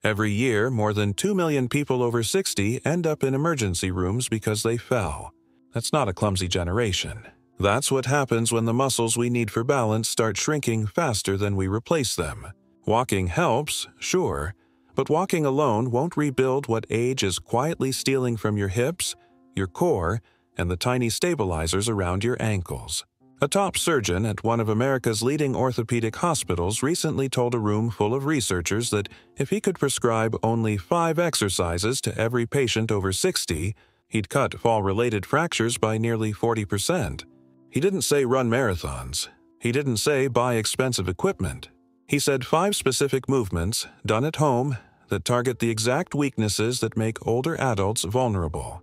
Every year, more than 2 million people over 60 end up in emergency rooms because they fell. That's not a clumsy generation. That's what happens when the muscles we need for balance start shrinking faster than we replace them. Walking helps, sure, but walking alone won't rebuild what age is quietly stealing from your hips, your core, and the tiny stabilizers around your ankles. A top surgeon at one of America's leading orthopedic hospitals recently told a room full of researchers that if he could prescribe only 5 exercises to every patient over 60, he'd cut fall-related fractures by nearly 40%. He didn't say run marathons. He didn't say buy expensive equipment. He said 5 specific movements, done at home, that target the exact weaknesses that make older adults vulnerable.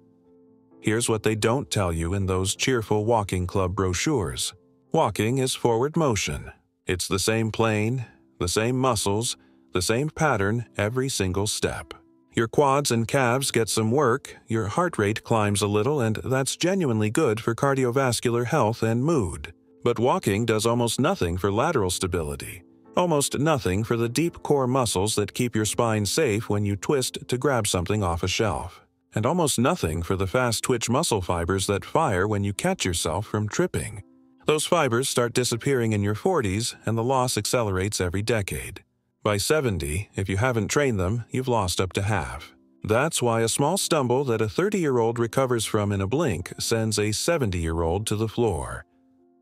Here's what they don't tell you in those cheerful walking club brochures. Walking is forward motion. It's the same plane, the same muscles, the same pattern every single step. Your quads and calves get some work, your heart rate climbs a little, and that's genuinely good for cardiovascular health and mood. But walking does almost nothing for lateral stability. Almost nothing for the deep core muscles that keep your spine safe when you twist to grab something off a shelf. And almost nothing for the fast-twitch muscle fibers that fire when you catch yourself from tripping. Those fibers start disappearing in your 40s, and the loss accelerates every decade. By 70, if you haven't trained them, you've lost up to half. That's why a small stumble that a 30-year-old recovers from in a blink sends a 70-year-old to the floor.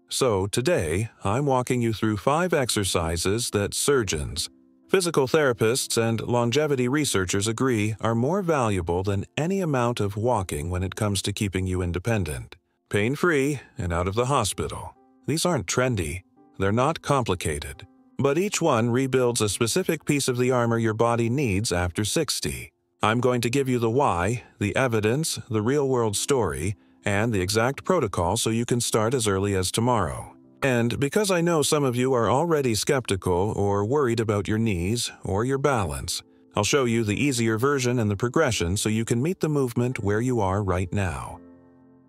So today, I'm walking you through 5 exercises that surgeons, physical therapists, and longevity researchers agree are more valuable than any amount of walking when it comes to keeping you independent, pain-free, and out of the hospital. These aren't trendy. They're not complicated. But each one rebuilds a specific piece of the armor your body needs after 60. I'm going to give you the why, the evidence, the real-world story, and the exact protocol so you can start as early as tomorrow. And because I know some of you are already skeptical or worried about your knees or your balance, I'll show you the easier version and the progression so you can meet the movement where you are right now.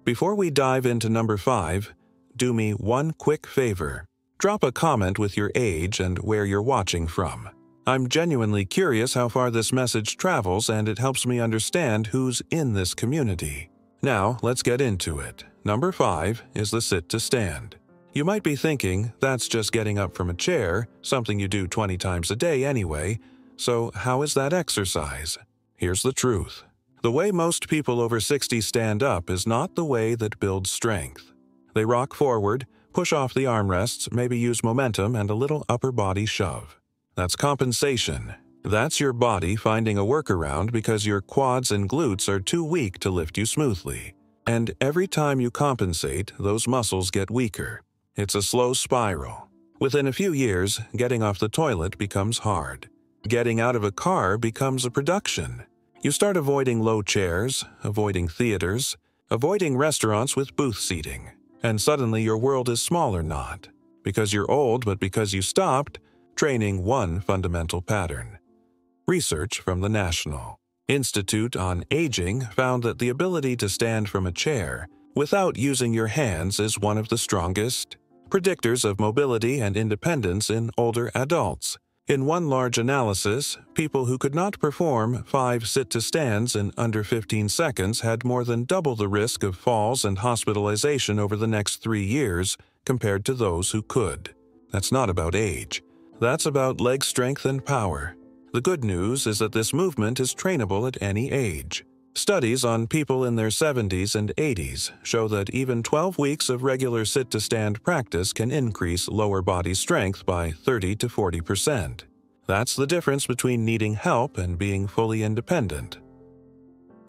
Before we dive into number 5, do me one quick favor. Drop a comment with your age and where you're watching from. I'm genuinely curious how far this message travels, and it helps me understand who's in this community. Now, let's get into it. Number 5 is the sit to stand. You might be thinking, that's just getting up from a chair, something you do 20 times a day anyway, so how is that exercise? Here's the truth. The way most people over 60 stand up is not the way that builds strength. They rock forward, push off the armrests, maybe use momentum and a little upper body shove. That's compensation. That's your body finding a workaround because your quads and glutes are too weak to lift you smoothly. And every time you compensate, those muscles get weaker. It's a slow spiral. Within a few years, getting off the toilet becomes hard. Getting out of a car becomes a production. You start avoiding low chairs, avoiding theaters, avoiding restaurants with booth seating. And suddenly your world is smaller, not because you're old, but because you stopped training one fundamental pattern. Research from the National Institute on Aging found that the ability to stand from a chair without using your hands is one of the strongest predictors of mobility and independence in older adults. In one large analysis, people who could not perform 5 sit-to-stands in under 15 seconds had more than double the risk of falls and hospitalization over the next 3 years compared to those who could. That's not about age. That's about leg strength and power. The good news is that this movement is trainable at any age. Studies on people in their 70s and 80s show that even 12 weeks of regular sit-to-stand practice can increase lower body strength by 30 to 40%. That's the difference between needing help and being fully independent.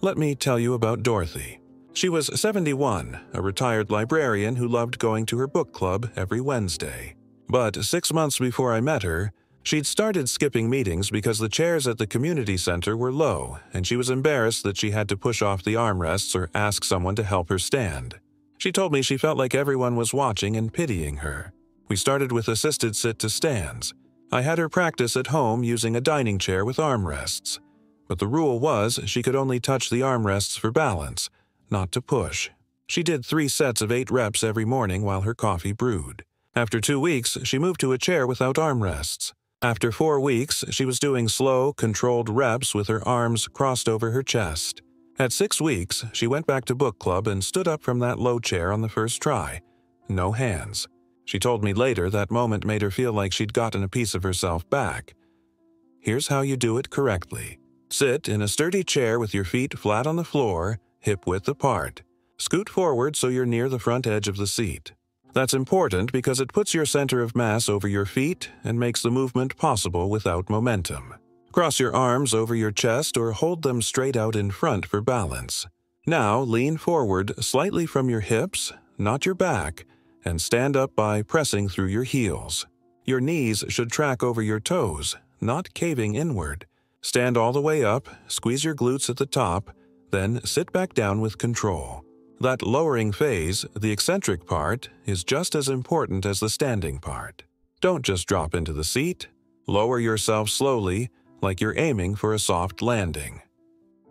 Let me tell you about Dorothy. She was 71, a retired librarian who loved going to her book club every Wednesday. But 6 months before I met her, she'd started skipping meetings because the chairs at the community center were low, and she was embarrassed that she had to push off the armrests or ask someone to help her stand. She told me she felt like everyone was watching and pitying her. We started with assisted sit-to-stands. I had her practice at home using a dining chair with armrests. But the rule was she could only touch the armrests for balance, not to push. She did 3 sets of 8 reps every morning while her coffee brewed. After 2 weeks, she moved to a chair without armrests. After 4 weeks, she was doing slow, controlled reps with her arms crossed over her chest. At 6 weeks, she went back to book club and stood up from that low chair on the first try. No hands. She told me later that moment made her feel like she'd gotten a piece of herself back. Here's how you do it correctly. Sit in a sturdy chair with your feet flat on the floor, hip-width apart. Scoot forward so you're near the front edge of the seat. That's important because it puts your center of mass over your feet and makes the movement possible without momentum. Cross your arms over your chest or hold them straight out in front for balance. Now lean forward slightly from your hips, not your back, and stand up by pressing through your heels. Your knees should track over your toes, not caving inward. Stand all the way up, squeeze your glutes at the top, then sit back down with control. That lowering phase, the eccentric part, is just as important as the standing part. Don't just drop into the seat. Lower yourself slowly, like you're aiming for a soft landing.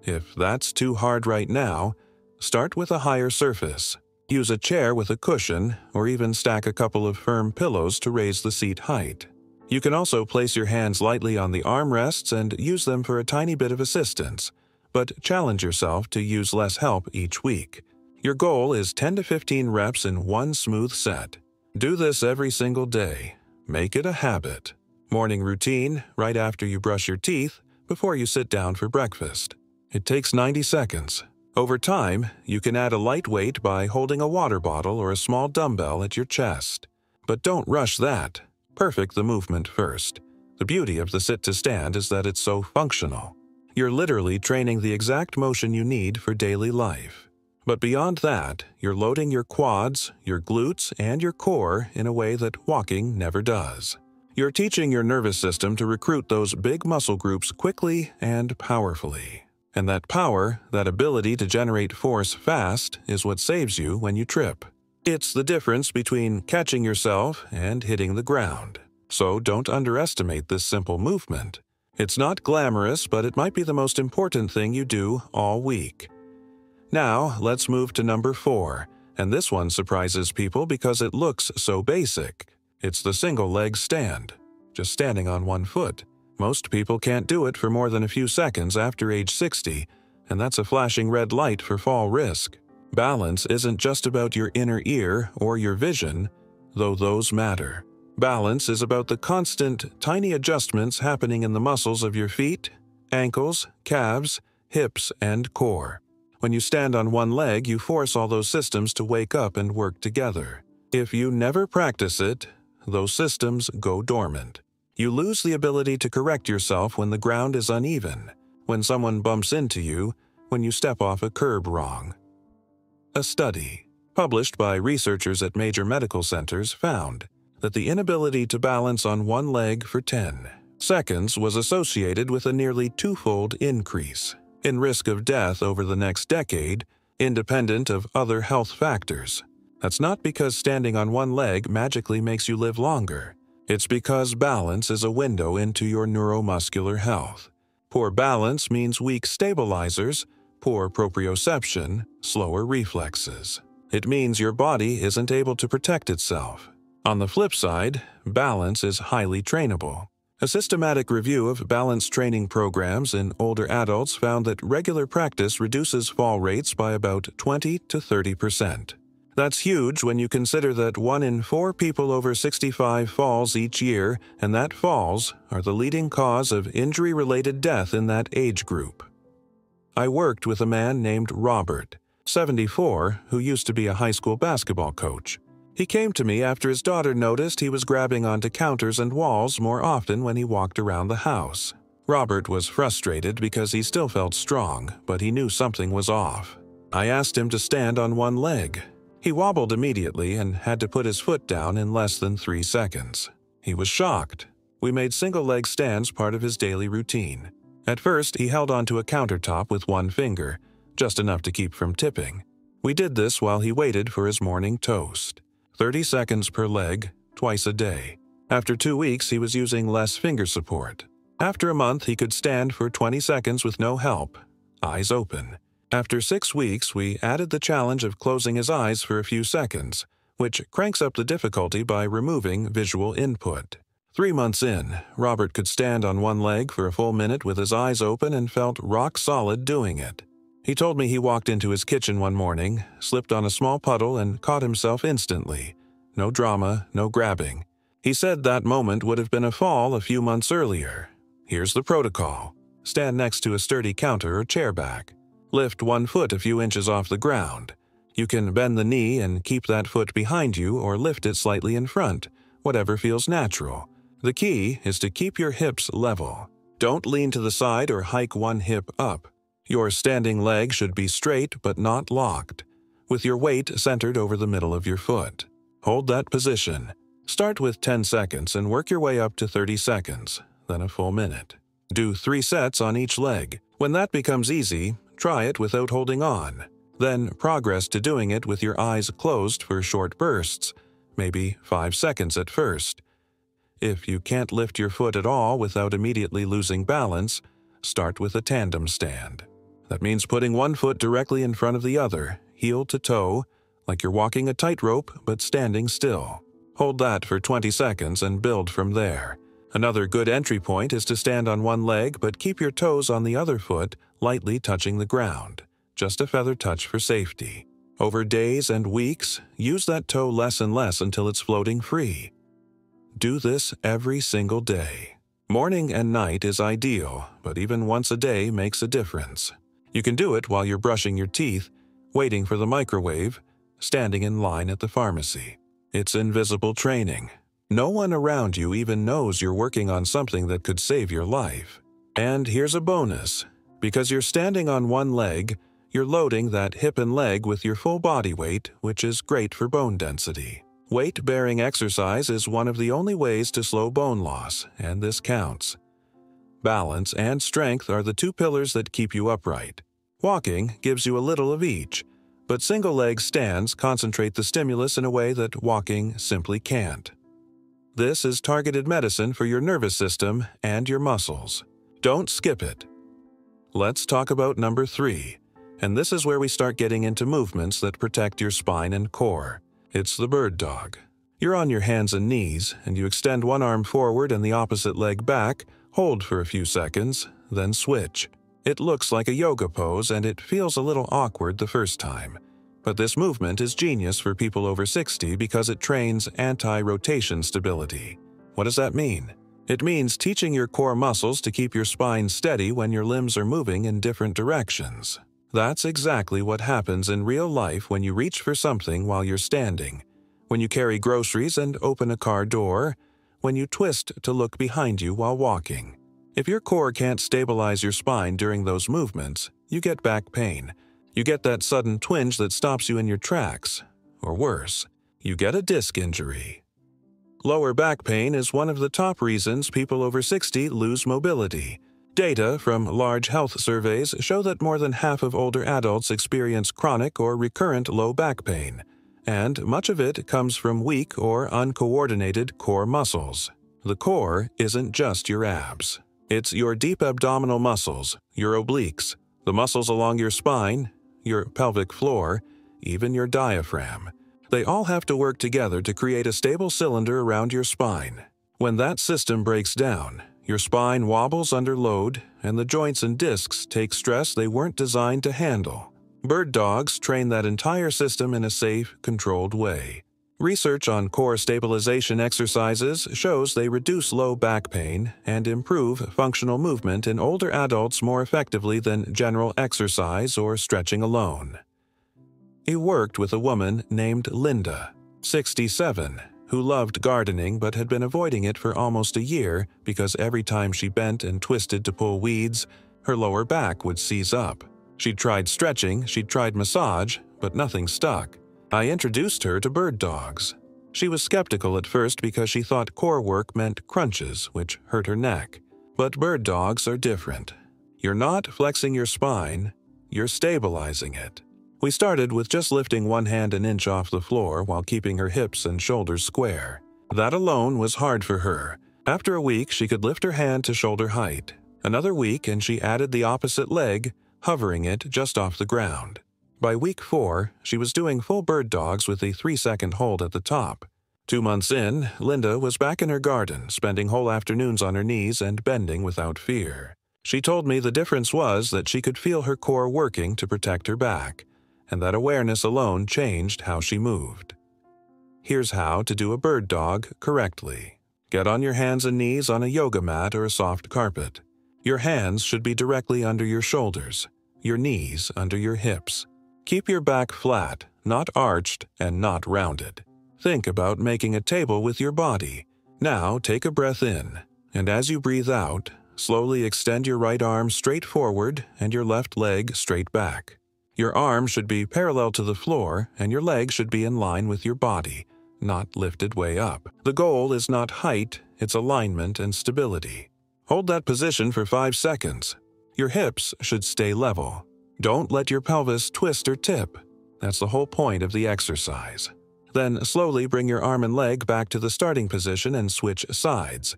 If that's too hard right now, start with a higher surface. Use a chair with a cushion, or even stack a couple of firm pillows to raise the seat height. You can also place your hands lightly on the armrests and use them for a tiny bit of assistance, but challenge yourself to use less help each week. Your goal is 10 to 15 reps in one smooth set. Do this every single day. Make it a habit. Morning routine, right after you brush your teeth, before you sit down for breakfast. It takes 90 seconds. Over time, you can add a light weight by holding a water bottle or a small dumbbell at your chest. But don't rush that. Perfect the movement first. The beauty of the sit-to-stand is that it's so functional. You're literally training the exact motion you need for daily life. But beyond that, you're loading your quads, your glutes, and your core in a way that walking never does. You're teaching your nervous system to recruit those big muscle groups quickly and powerfully. And that power, that ability to generate force fast, is what saves you when you trip. It's the difference between catching yourself and hitting the ground. So don't underestimate this simple movement. It's not glamorous, but it might be the most important thing you do all week. Now, let's move to number 4, and this one surprises people because it looks so basic. It's the single leg stand, just standing on one foot. Most people can't do it for more than a few seconds after age 60, and that's a flashing red light for fall risk. Balance isn't just about your inner ear or your vision, though those matter. Balance is about the constant, tiny adjustments happening in the muscles of your feet, ankles, calves, hips, and core. When you stand on one leg, you force all those systems to wake up and work together. If you never practice it, those systems go dormant. You lose the ability to correct yourself when the ground is uneven, when someone bumps into you, when you step off a curb wrong. A study, published by researchers at major medical centers, found that the inability to balance on one leg for 10 seconds was associated with a nearly twofold increase in risk of death over the next decade, independent of other health factors. That's not because standing on one leg magically makes you live longer. It's because balance is a window into your neuromuscular health. Poor balance means weak stabilizers, poor proprioception, slower reflexes. It means your body isn't able to protect itself. On the flip side, balance is highly trainable. A systematic review of balance training programs in older adults found that regular practice reduces fall rates by about 20 to 30%. That's huge when you consider that 1 in 4 people over 65 falls each year, and that falls are the leading cause of injury-related death in that age group. I worked with a man named Robert, 74, who used to be a high school basketball coach. He came to me after his daughter noticed he was grabbing onto counters and walls more often when he walked around the house. Robert was frustrated because he still felt strong, but he knew something was off. I asked him to stand on one leg. He wobbled immediately and had to put his foot down in less than 3 seconds. He was shocked. We made single-leg stands part of his daily routine. At first, he held onto a countertop with one finger, just enough to keep from tipping. We did this while he waited for his morning toast. 30 seconds per leg, twice a day. After 2 weeks, he was using less finger support. After a month, he could stand for 20 seconds with no help, eyes open. After 6 weeks, we added the challenge of closing his eyes for a few seconds, which cranks up the difficulty by removing visual input. 3 months in, Robert could stand on one leg for a full minute with his eyes open and felt rock solid doing it. He told me he walked into his kitchen one morning, slipped on a small puddle, and caught himself instantly. No drama, no grabbing. He said that moment would have been a fall a few months earlier. Here's the protocol. Stand next to a sturdy counter or chair back. Lift one foot a few inches off the ground. You can bend the knee and keep that foot behind you or lift it slightly in front, whatever feels natural. The key is to keep your hips level. Don't lean to the side or hike one hip up. Your standing leg should be straight but not locked, with your weight centered over the middle of your foot. Hold that position. Start with 10 seconds and work your way up to 30 seconds, then a full minute. Do 3 sets on each leg. When that becomes easy, try it without holding on. Then progress to doing it with your eyes closed for short bursts, maybe 5 seconds at first. If you can't lift your foot at all without immediately losing balance, start with a tandem stand. That means putting one foot directly in front of the other, heel to toe, like you're walking a tightrope but standing still. Hold that for 20 seconds and build from there. Another good entry point is to stand on one leg but keep your toes on the other foot lightly touching the ground, just a feather touch for safety. Over days and weeks, use that toe less and less until it's floating free. Do this every single day. Morning and night is ideal, but even once a day makes a difference. You can do it while you're brushing your teeth, waiting for the microwave, standing in line at the pharmacy. It's invisible training. No one around you even knows you're working on something that could save your life. And here's a bonus. Because you're standing on one leg, you're loading that hip and leg with your full body weight, which is great for bone density. Weight-bearing exercise is one of the only ways to slow bone loss, and this counts. Balance and strength are the 2 pillars that keep you upright. Walking gives you a little of each, but single-leg stands concentrate the stimulus in a way that walking simply can't. This is targeted medicine for your nervous system and your muscles. Don't skip it. Let's talk about number 3, and this is where we start getting into movements that protect your spine and core. It's the bird dog. You're on your hands and knees, and you extend one arm forward and the opposite leg back, hold for a few seconds, then switch. It looks like a yoga pose and it feels a little awkward the first time. But this movement is genius for people over 60 because it trains anti-rotation stability. What does that mean? It means teaching your core muscles to keep your spine steady when your limbs are moving in different directions. That's exactly what happens in real life when you reach for something while you're standing, when you carry groceries and open a car door, when you twist to look behind you while walking. If your core can't stabilize your spine during those movements, you get back pain. You get that sudden twinge that stops you in your tracks. Or worse, you get a disc injury. Lower back pain is one of the top reasons people over 60 lose mobility. Data from large health surveys show that more than half of older adults experience chronic or recurrent low back pain, and much of it comes from weak or uncoordinated core muscles. The core isn't just your abs. It's your deep abdominal muscles, your obliques, the muscles along your spine, your pelvic floor, even your diaphragm. They all have to work together to create a stable cylinder around your spine. When that system breaks down, your spine wobbles under load, and the joints and discs take stress they weren't designed to handle. Bird dogs train that entire system in a safe, controlled way. Research on core stabilization exercises shows they reduce low back pain and improve functional movement in older adults more effectively than general exercise or stretching alone. He worked with a woman named Linda, 67, who loved gardening but had been avoiding it for almost a year because every time she bent and twisted to pull weeds, her lower back would seize up. She'd tried stretching, she'd tried massage, but nothing stuck. I introduced her to bird dogs. She was skeptical at first because she thought core work meant crunches, which hurt her neck. But bird dogs are different. You're not flexing your spine, you're stabilizing it. We started with just lifting one hand an inch off the floor while keeping her hips and shoulders square. That alone was hard for her. After a week, she could lift her hand to shoulder height. Another week, and she added the opposite leg, hovering it just off the ground. By week 4, she was doing full bird dogs with a 3-second hold at the top. 2 months in, Linda was back in her garden, spending whole afternoons on her knees and bending without fear. She told me the difference was that she could feel her core working to protect her back, and that awareness alone changed how she moved. Here's how to do a bird dog correctly. Get on your hands and knees on a yoga mat or a soft carpet. Your hands should be directly under your shoulders, your knees under your hips. Keep your back flat, not arched and not rounded. Think about making a table with your body. Now take a breath in, and as you breathe out, slowly extend your right arm straight forward and your left leg straight back. Your arm should be parallel to the floor and your leg should be in line with your body, not lifted way up. The goal is not height, it's alignment and stability. Hold that position for 5 seconds. Your hips should stay level. Don't let your pelvis twist or tip. That's the whole point of the exercise. Then slowly bring your arm and leg back to the starting position and switch sides.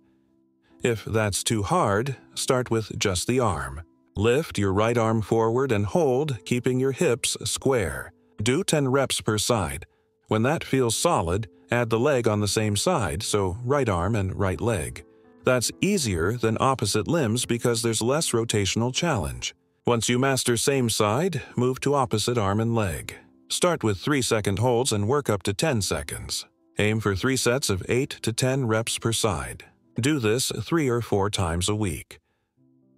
If that's too hard, start with just the arm. Lift your right arm forward and hold, keeping your hips square. Do 10 reps per side. When that feels solid, add the leg on the same side, so right arm and right leg. That's easier than opposite limbs because there's less rotational challenge. Once you master same side, move to opposite arm and leg. Start with 3-second holds and work up to 10 seconds. Aim for 3 sets of 8 to 10 reps per side. Do this 3 or 4 times a week.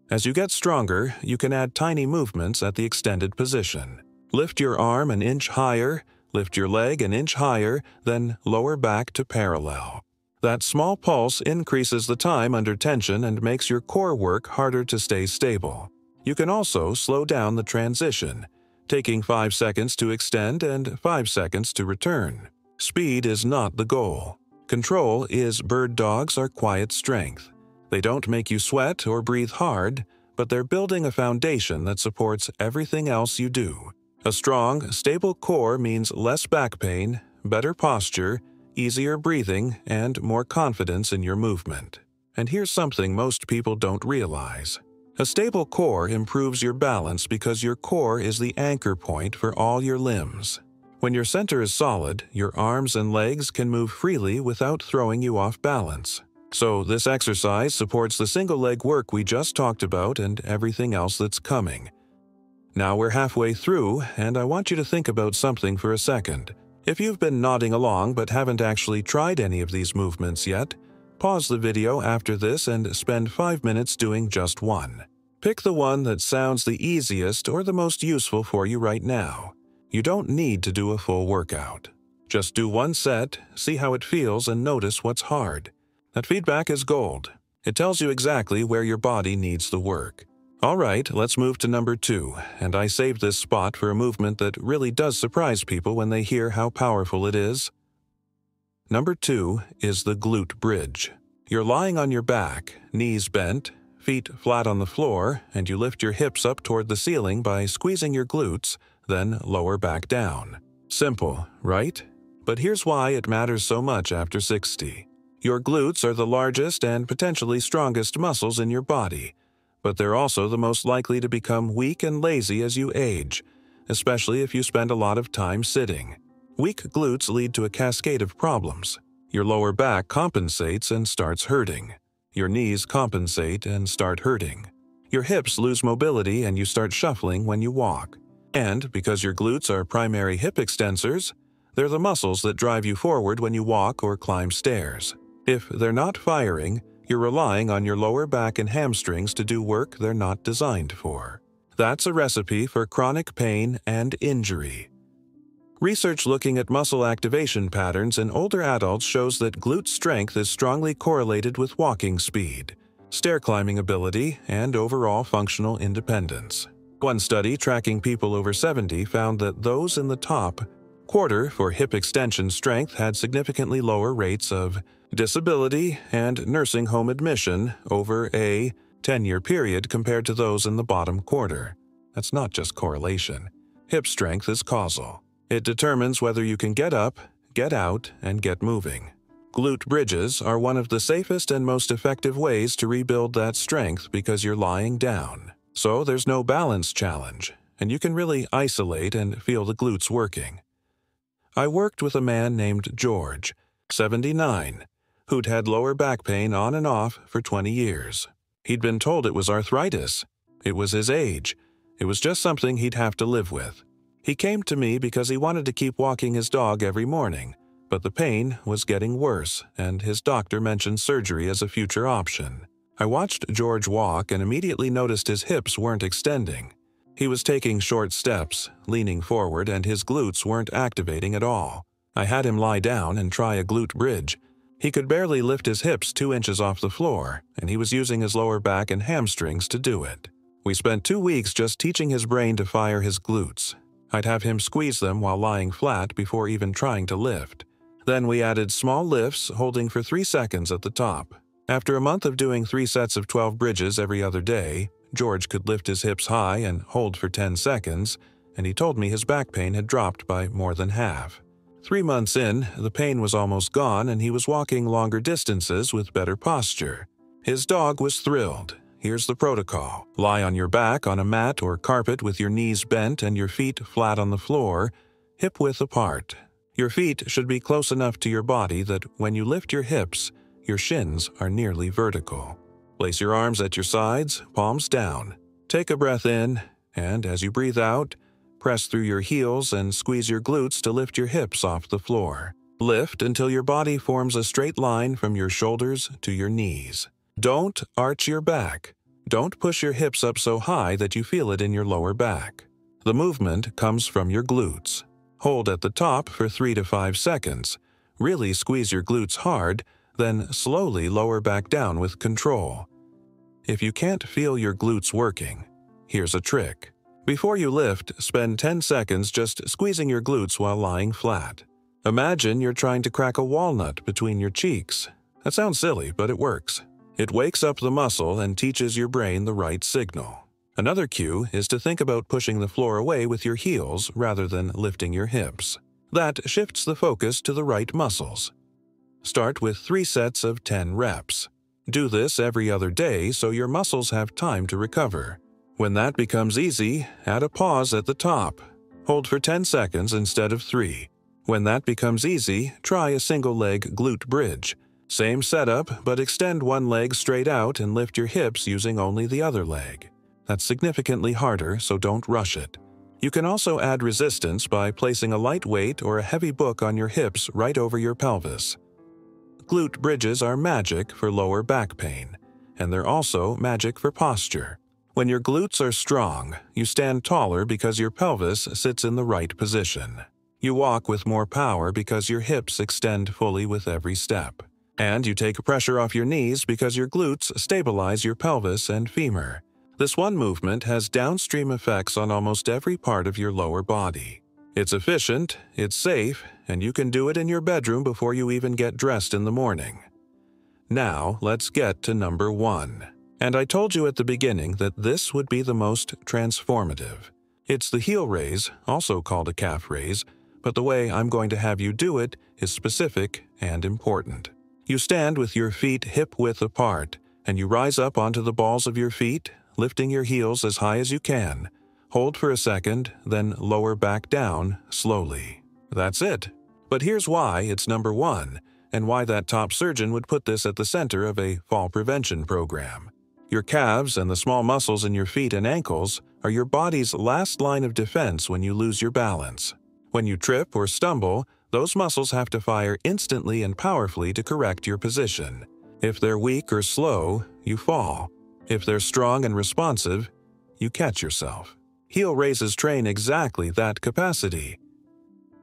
As you get stronger, you can add tiny movements at the extended position. Lift your arm an inch higher, lift your leg an inch higher, then lower back to parallel. That small pulse increases the time under tension and makes your core work harder to stay stable. You can also slow down the transition, taking 5 seconds to extend and 5 seconds to return. Speed is not the goal. Control is bird dogs are quiet strength. They don't make you sweat or breathe hard, but they're building a foundation that supports everything else you do. A strong, stable core means less back pain, better posture, easier breathing, and more confidence in your movement. And here's something most people don't realize. A stable core improves your balance because your core is the anchor point for all your limbs. When your center is solid, your arms and legs can move freely without throwing you off balance. So this exercise supports the single leg work we just talked about and everything else that's coming. Now we're halfway through, and I want you to think about something for a second. If you've been nodding along but haven't actually tried any of these movements yet, pause the video after this and spend 5 minutes doing just one. Pick the one that sounds the easiest or the most useful for you right now. You don't need to do a full workout. Just do one set, see how it feels, and notice what's hard. That feedback is gold. It tells you exactly where your body needs the work. All right, let's move to number 2, and I saved this spot for a movement that really does surprise people when they hear how powerful it is. Number 2 is the glute bridge. You're lying on your back, knees bent, feet flat on the floor, and you lift your hips up toward the ceiling by squeezing your glutes, then lower back down. Simple, right? But here's why it matters so much after 60. Your glutes are the largest and potentially strongest muscles in your body, but they're also the most likely to become weak and lazy as you age, especially if you spend a lot of time sitting. Weak glutes lead to a cascade of problems. Your lower back compensates and starts hurting. Your knees compensate and start hurting. Your hips lose mobility and you start shuffling when you walk. And because your glutes are primary hip extensors, they're the muscles that drive you forward when you walk or climb stairs. If they're not firing, you're relying on your lower back and hamstrings to do work they're not designed for. That's a recipe for chronic pain and injury. Research looking at muscle activation patterns in older adults shows that glute strength is strongly correlated with walking speed, stair climbing ability, and overall functional independence. One study tracking people over 70 found that those in the top quarter for hip extension strength had significantly lower rates of disability and nursing home admission over a 10-year period compared to those in the bottom quarter. That's not just correlation. Hip strength is causal. It determines whether you can get up, get out, and get moving. Glute bridges are one of the safest and most effective ways to rebuild that strength because you're lying down. So there's no balance challenge, and you can really isolate and feel the glutes working. I worked with a man named George. 79, who'd had lower back pain on and off for 20 years. He'd been told it was arthritis. It was his age. It was just something he'd have to live with. He came to me because he wanted to keep walking his dog every morning, but the pain was getting worse, and his doctor mentioned surgery as a future option. I watched George walk and immediately noticed his hips weren't extending. He was taking short steps, leaning forward, and his glutes weren't activating at all. I had him lie down and try a glute bridge. He could barely lift his hips 2 inches off the floor, and he was using his lower back and hamstrings to do it. We spent 2 weeks just teaching his brain to fire his glutes. I'd have him squeeze them while lying flat before even trying to lift. Then we added small lifts, holding for 3 seconds at the top. After a month of doing 3 sets of 12 bridges every other day, George could lift his hips high and hold for 10 seconds, and he told me his back pain had dropped by more than half. 3 months in, the pain was almost gone and he was walking longer distances with better posture. His dog was thrilled. Here's the protocol. Lie on your back on a mat or carpet with your knees bent and your feet flat on the floor, hip-width apart. Your feet should be close enough to your body that when you lift your hips, your shins are nearly vertical. Place your arms at your sides, palms down. Take a breath in, and as you breathe out, press through your heels and squeeze your glutes to lift your hips off the floor. Lift until your body forms a straight line from your shoulders to your knees. Don't arch your back. Don't push your hips up so high that you feel it in your lower back. The movement comes from your glutes. Hold at the top for 3 to 5 seconds. Really squeeze your glutes hard, then slowly lower back down with control. If you can't feel your glutes working, here's a trick. Before you lift, spend 10 seconds just squeezing your glutes while lying flat. Imagine you're trying to crack a walnut between your cheeks. That sounds silly, but it works. It wakes up the muscle and teaches your brain the right signal. Another cue is to think about pushing the floor away with your heels rather than lifting your hips. That shifts the focus to the right muscles. Start with 3 sets of 10 reps. Do this every other day so your muscles have time to recover. When that becomes easy, add a pause at the top. Hold for 10 seconds instead of 3. When that becomes easy, try a single-leg glute bridge. Same setup, but extend one leg straight out and lift your hips using only the other leg. That's significantly harder, so don't rush it. You can also add resistance by placing a light weight or a heavy book on your hips right over your pelvis. Glute bridges are magic for lower back pain, and they're also magic for posture. When your glutes are strong, you stand taller because your pelvis sits in the right position. You walk with more power because your hips extend fully with every step. And you take pressure off your knees because your glutes stabilize your pelvis and femur. This one movement has downstream effects on almost every part of your lower body. It's efficient, it's safe, and you can do it in your bedroom before you even get dressed in the morning. Now, let's get to number 1. And I told you at the beginning that this would be the most transformative. It's the heel raise, also called a calf raise, but the way I'm going to have you do it is specific and important. You stand with your feet hip-width apart, and you rise up onto the balls of your feet, lifting your heels as high as you can. Hold for a second, then lower back down slowly. That's it. But here's why it's number 1, and why that top surgeon would put this at the center of a fall prevention program. Your calves and the small muscles in your feet and ankles are your body's last line of defense when you lose your balance. When you trip or stumble, those muscles have to fire instantly and powerfully to correct your position. If they're weak or slow, you fall. If they're strong and responsive, you catch yourself. Heel raises train exactly that capacity.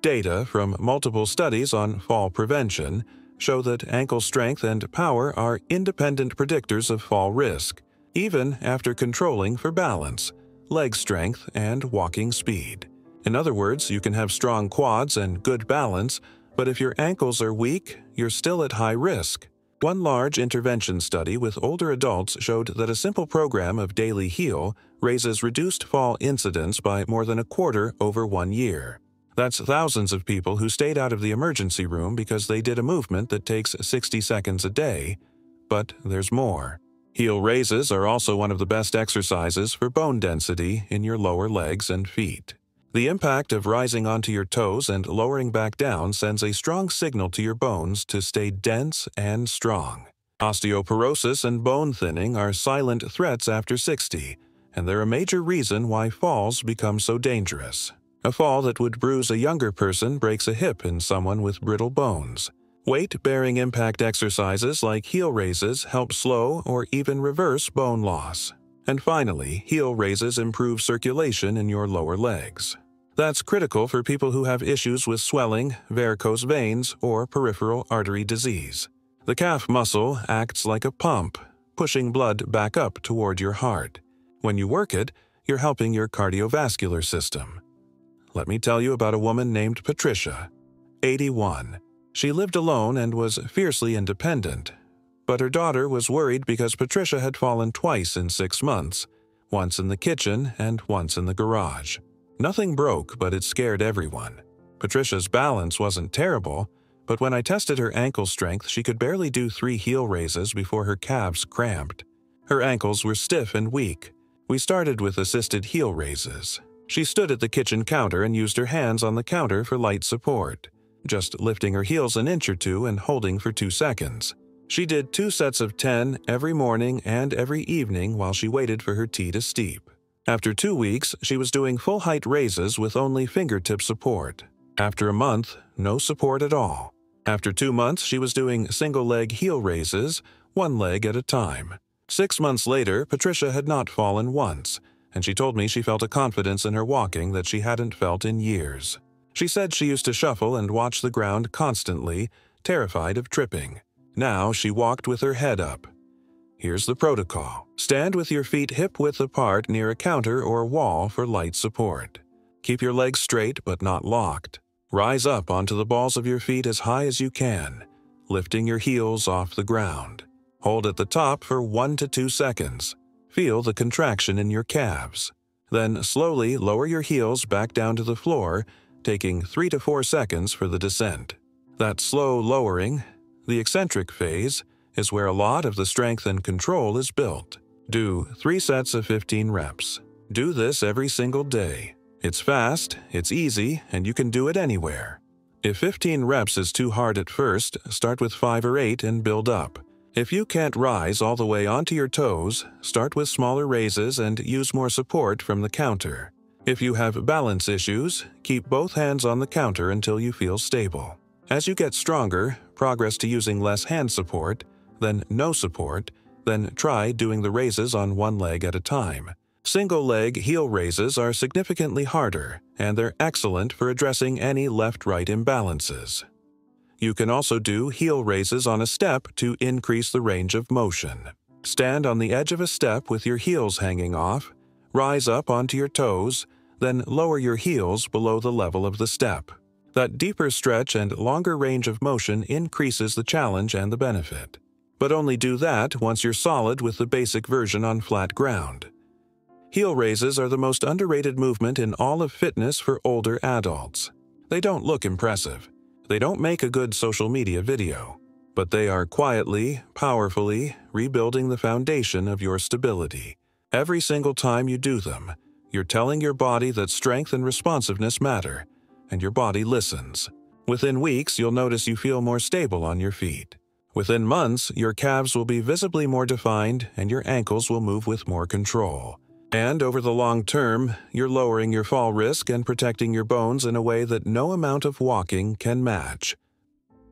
Data from multiple studies on fall prevention show that ankle strength and power are independent predictors of fall risk, even after controlling for balance, leg strength, and walking speed. In other words, you can have strong quads and good balance, but if your ankles are weak, you're still at high risk. One large intervention study with older adults showed that a simple program of daily heel raises reduced fall incidence by more than a quarter over 1 year. That's thousands of people who stayed out of the emergency room because they did a movement that takes 60 seconds a day. But there's more. Heel raises are also one of the best exercises for bone density in your lower legs and feet. The impact of rising onto your toes and lowering back down sends a strong signal to your bones to stay dense and strong. Osteoporosis and bone thinning are silent threats after 60, and they're a major reason why falls become so dangerous. A fall that would bruise a younger person breaks a hip in someone with brittle bones. Weight-bearing impact exercises like heel raises help slow or even reverse bone loss. And finally, heel raises improve circulation in your lower legs. That's critical for people who have issues with swelling, varicose veins, or peripheral artery disease. The calf muscle acts like a pump, pushing blood back up toward your heart. When you work it, you're helping your cardiovascular system. Let me tell you about a woman named Patricia, 81. She lived alone and was fiercely independent, but her daughter was worried because Patricia had fallen twice in 6 months, once in the kitchen and once in the garage. Nothing broke, but it scared everyone. Patricia's balance wasn't terrible, but when I tested her ankle strength, she could barely do 3 heel raises before her calves cramped. Her ankles were stiff and weak. We started with assisted heel raises. She stood at the kitchen counter and used her hands on the counter for light support, just lifting her heels an inch or two and holding for 2 seconds. She did 2 sets of 10 every morning and every evening while she waited for her tea to steep. After 2 weeks, she was doing full-height raises with only fingertip support. After a month, no support at all. After 2 months, she was doing single-leg heel raises, 1 leg at a time. 6 months later, Patricia had not fallen once, and she told me she felt a confidence in her walking that she hadn't felt in years. She said she used to shuffle and watch the ground constantly, terrified of tripping. Now she walked with her head up. Here's the protocol. Stand with your feet hip-width apart near a counter or wall for light support. Keep your legs straight but not locked. Rise up onto the balls of your feet as high as you can, lifting your heels off the ground. Hold at the top for 1 to 2 seconds. Feel the contraction in your calves. Then slowly lower your heels back down to the floor, taking 3 to 4 seconds for the descent. That slow lowering, the eccentric phase, is where a lot of the strength and control is built. Do 3 sets of 15 reps. Do this every single day. It's fast, it's easy, and you can do it anywhere. If 15 reps is too hard at first, start with 5 or 8 and build up. If you can't rise all the way onto your toes, start with smaller raises and use more support from the counter. If you have balance issues, keep both hands on the counter until you feel stable. As you get stronger, progress to using less hand support, then no support, then try doing the raises on 1 leg at a time. Single-leg heel raises are significantly harder, and they're excellent for addressing any left-right imbalances. You can also do heel raises on a step to increase the range of motion. Stand on the edge of a step with your heels hanging off, rise up onto your toes, then lower your heels below the level of the step. That deeper stretch and longer range of motion increases the challenge and the benefit. But only do that once you're solid with the basic version on flat ground. Heel raises are the most underrated movement in all of fitness for older adults. They don't look impressive. They don't make a good social media video, but they are quietly, powerfully rebuilding the foundation of your stability. Every single time you do them, you're telling your body that strength and responsiveness matter, and your body listens. Within weeks, you'll notice you feel more stable on your feet. Within months, your calves will be visibly more defined and your ankles will move with more control. And over the long term, you're lowering your fall risk and protecting your bones in a way that no amount of walking can match.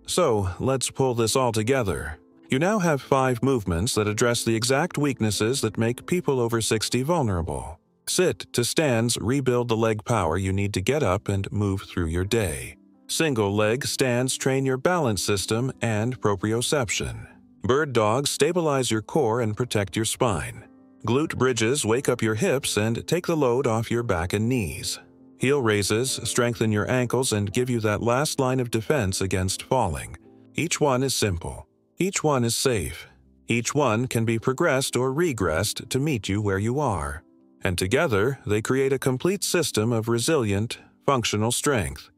So, let's pull this all together. You now have 5 movements that address the exact weaknesses that make people over 60 vulnerable. Sit to stands rebuild the leg power you need to get up and move through your day. Single leg stands train your balance system and proprioception. Bird dogs stabilize your core and protect your spine. Glute bridges wake up your hips and take the load off your back and knees. Heel raises strengthen your ankles and give you that last line of defense against falling. Each one is simple. Each one is safe. Each one can be progressed or regressed to meet you where you are. And together, they create a complete system of resilient, functional strength.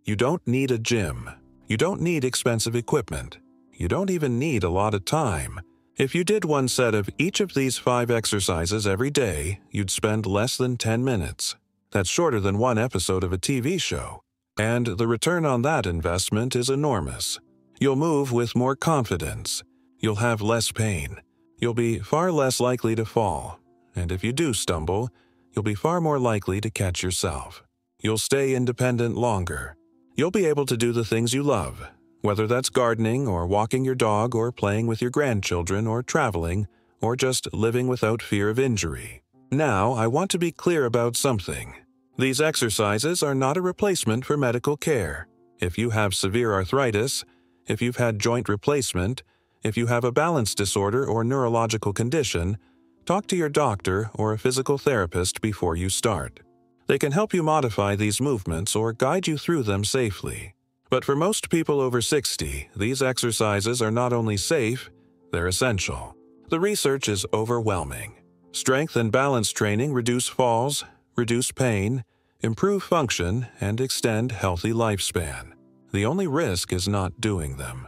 You don't need a gym. You don't need expensive equipment. You don't even need a lot of time. If you did 1 set of each of these 5 exercises every day, you'd spend less than 10 minutes. That's shorter than one episode of a TV show. And the return on that investment is enormous. You'll move with more confidence. You'll have less pain. You'll be far less likely to fall. And if you do stumble, you'll be far more likely to catch yourself. You'll stay independent longer. You'll be able to do the things you love, whether that's gardening or walking your dog or playing with your grandchildren or traveling or just living without fear of injury. Now, I want to be clear about something. These exercises are not a replacement for medical care. If you have severe arthritis, if you've had joint replacement, if you have a balance disorder or neurological condition, talk to your doctor or a physical therapist before you start. They can help you modify these movements or guide you through them safely. But for most people over 60, these exercises are not only safe, they're essential. The research is overwhelming. Strength and balance training reduce falls, reduce pain, improve function, and extend healthy lifespan. The only risk is not doing them.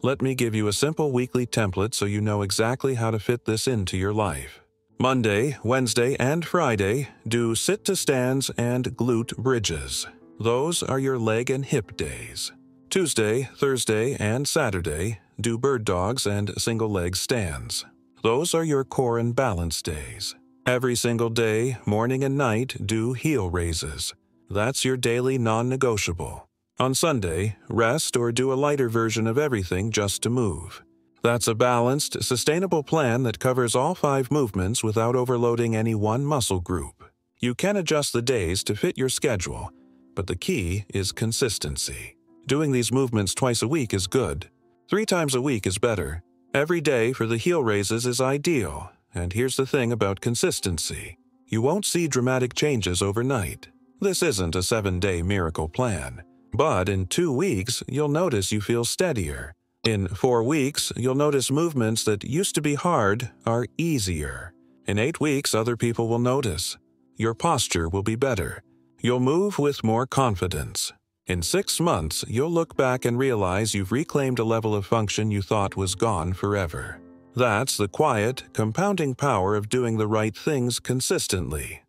Let me give you a simple weekly template so you know exactly how to fit this into your life. Monday, Wednesday, and Friday, do sit-to-stands and glute bridges. Those are your leg and hip days. Tuesday, Thursday, and Saturday, do bird dogs and single leg stands. Those are your core and balance days. Every single day, morning and night, do heel raises. That's your daily non-negotiable. On Sunday, rest or do a lighter version of everything just to move. That's a balanced, sustainable plan that covers all 5 movements without overloading any one muscle group. You can adjust the days to fit your schedule, but the key is consistency. Doing these movements twice a week is good. 3 times a week is better. Every day for the heel raises is ideal, and here's the thing about consistency. You won't see dramatic changes overnight. This isn't a 7-day miracle plan. But in 2 weeks, you'll notice you feel steadier. In 4 weeks, you'll notice movements that used to be hard are easier. In 8 weeks, other people will notice. Your posture will be better. You'll move with more confidence. In 6 months, you'll look back and realize you've reclaimed a level of function you thought was gone forever. That's the quiet, compounding power of doing the right things consistently.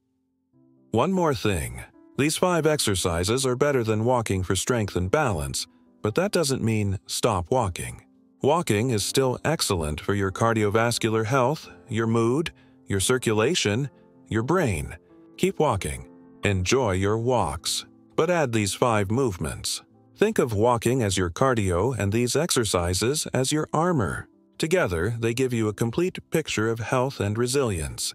One more thing. These 5 exercises are better than walking for strength and balance, but that doesn't mean stop walking. Walking is still excellent for your cardiovascular health, your mood, your circulation, your brain. Keep walking. Enjoy your walks. But add these 5 movements. Think of walking as your cardio and these exercises as your armor. Together, they give you a complete picture of health and resilience.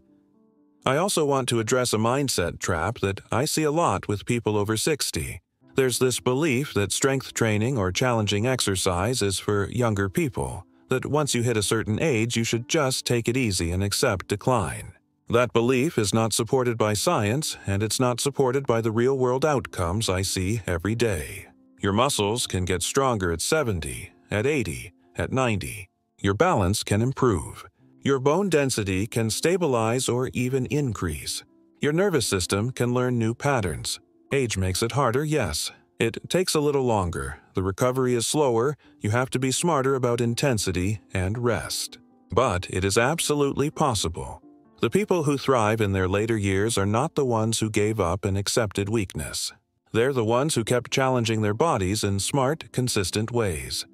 I also want to address a mindset trap that I see a lot with people over 60. There's this belief that strength training or challenging exercise is for younger people, that once you hit a certain age you should just take it easy and accept decline. That belief is not supported by science, and it's not supported by the real-world outcomes I see every day. Your muscles can get stronger at 70, at 80, at 90. Your balance can improve. Your bone density can stabilize or even increase. Your nervous system can learn new patterns. Age makes it harder, yes. It takes a little longer. The recovery is slower. You have to be smarter about intensity and rest. But it is absolutely possible. The people who thrive in their later years are not the ones who gave up and accepted weakness. They're the ones who kept challenging their bodies in smart, consistent ways.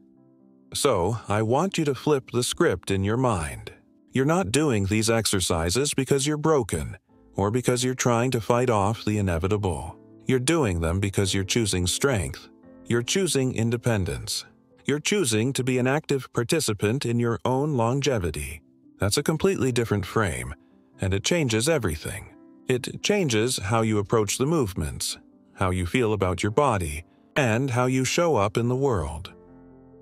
So, I want you to flip the script in your mind. You're not doing these exercises because you're broken, or because you're trying to fight off the inevitable. You're doing them because you're choosing strength. You're choosing independence. You're choosing to be an active participant in your own longevity. That's a completely different frame, and it changes everything. It changes how you approach the movements, how you feel about your body, and how you show up in the world.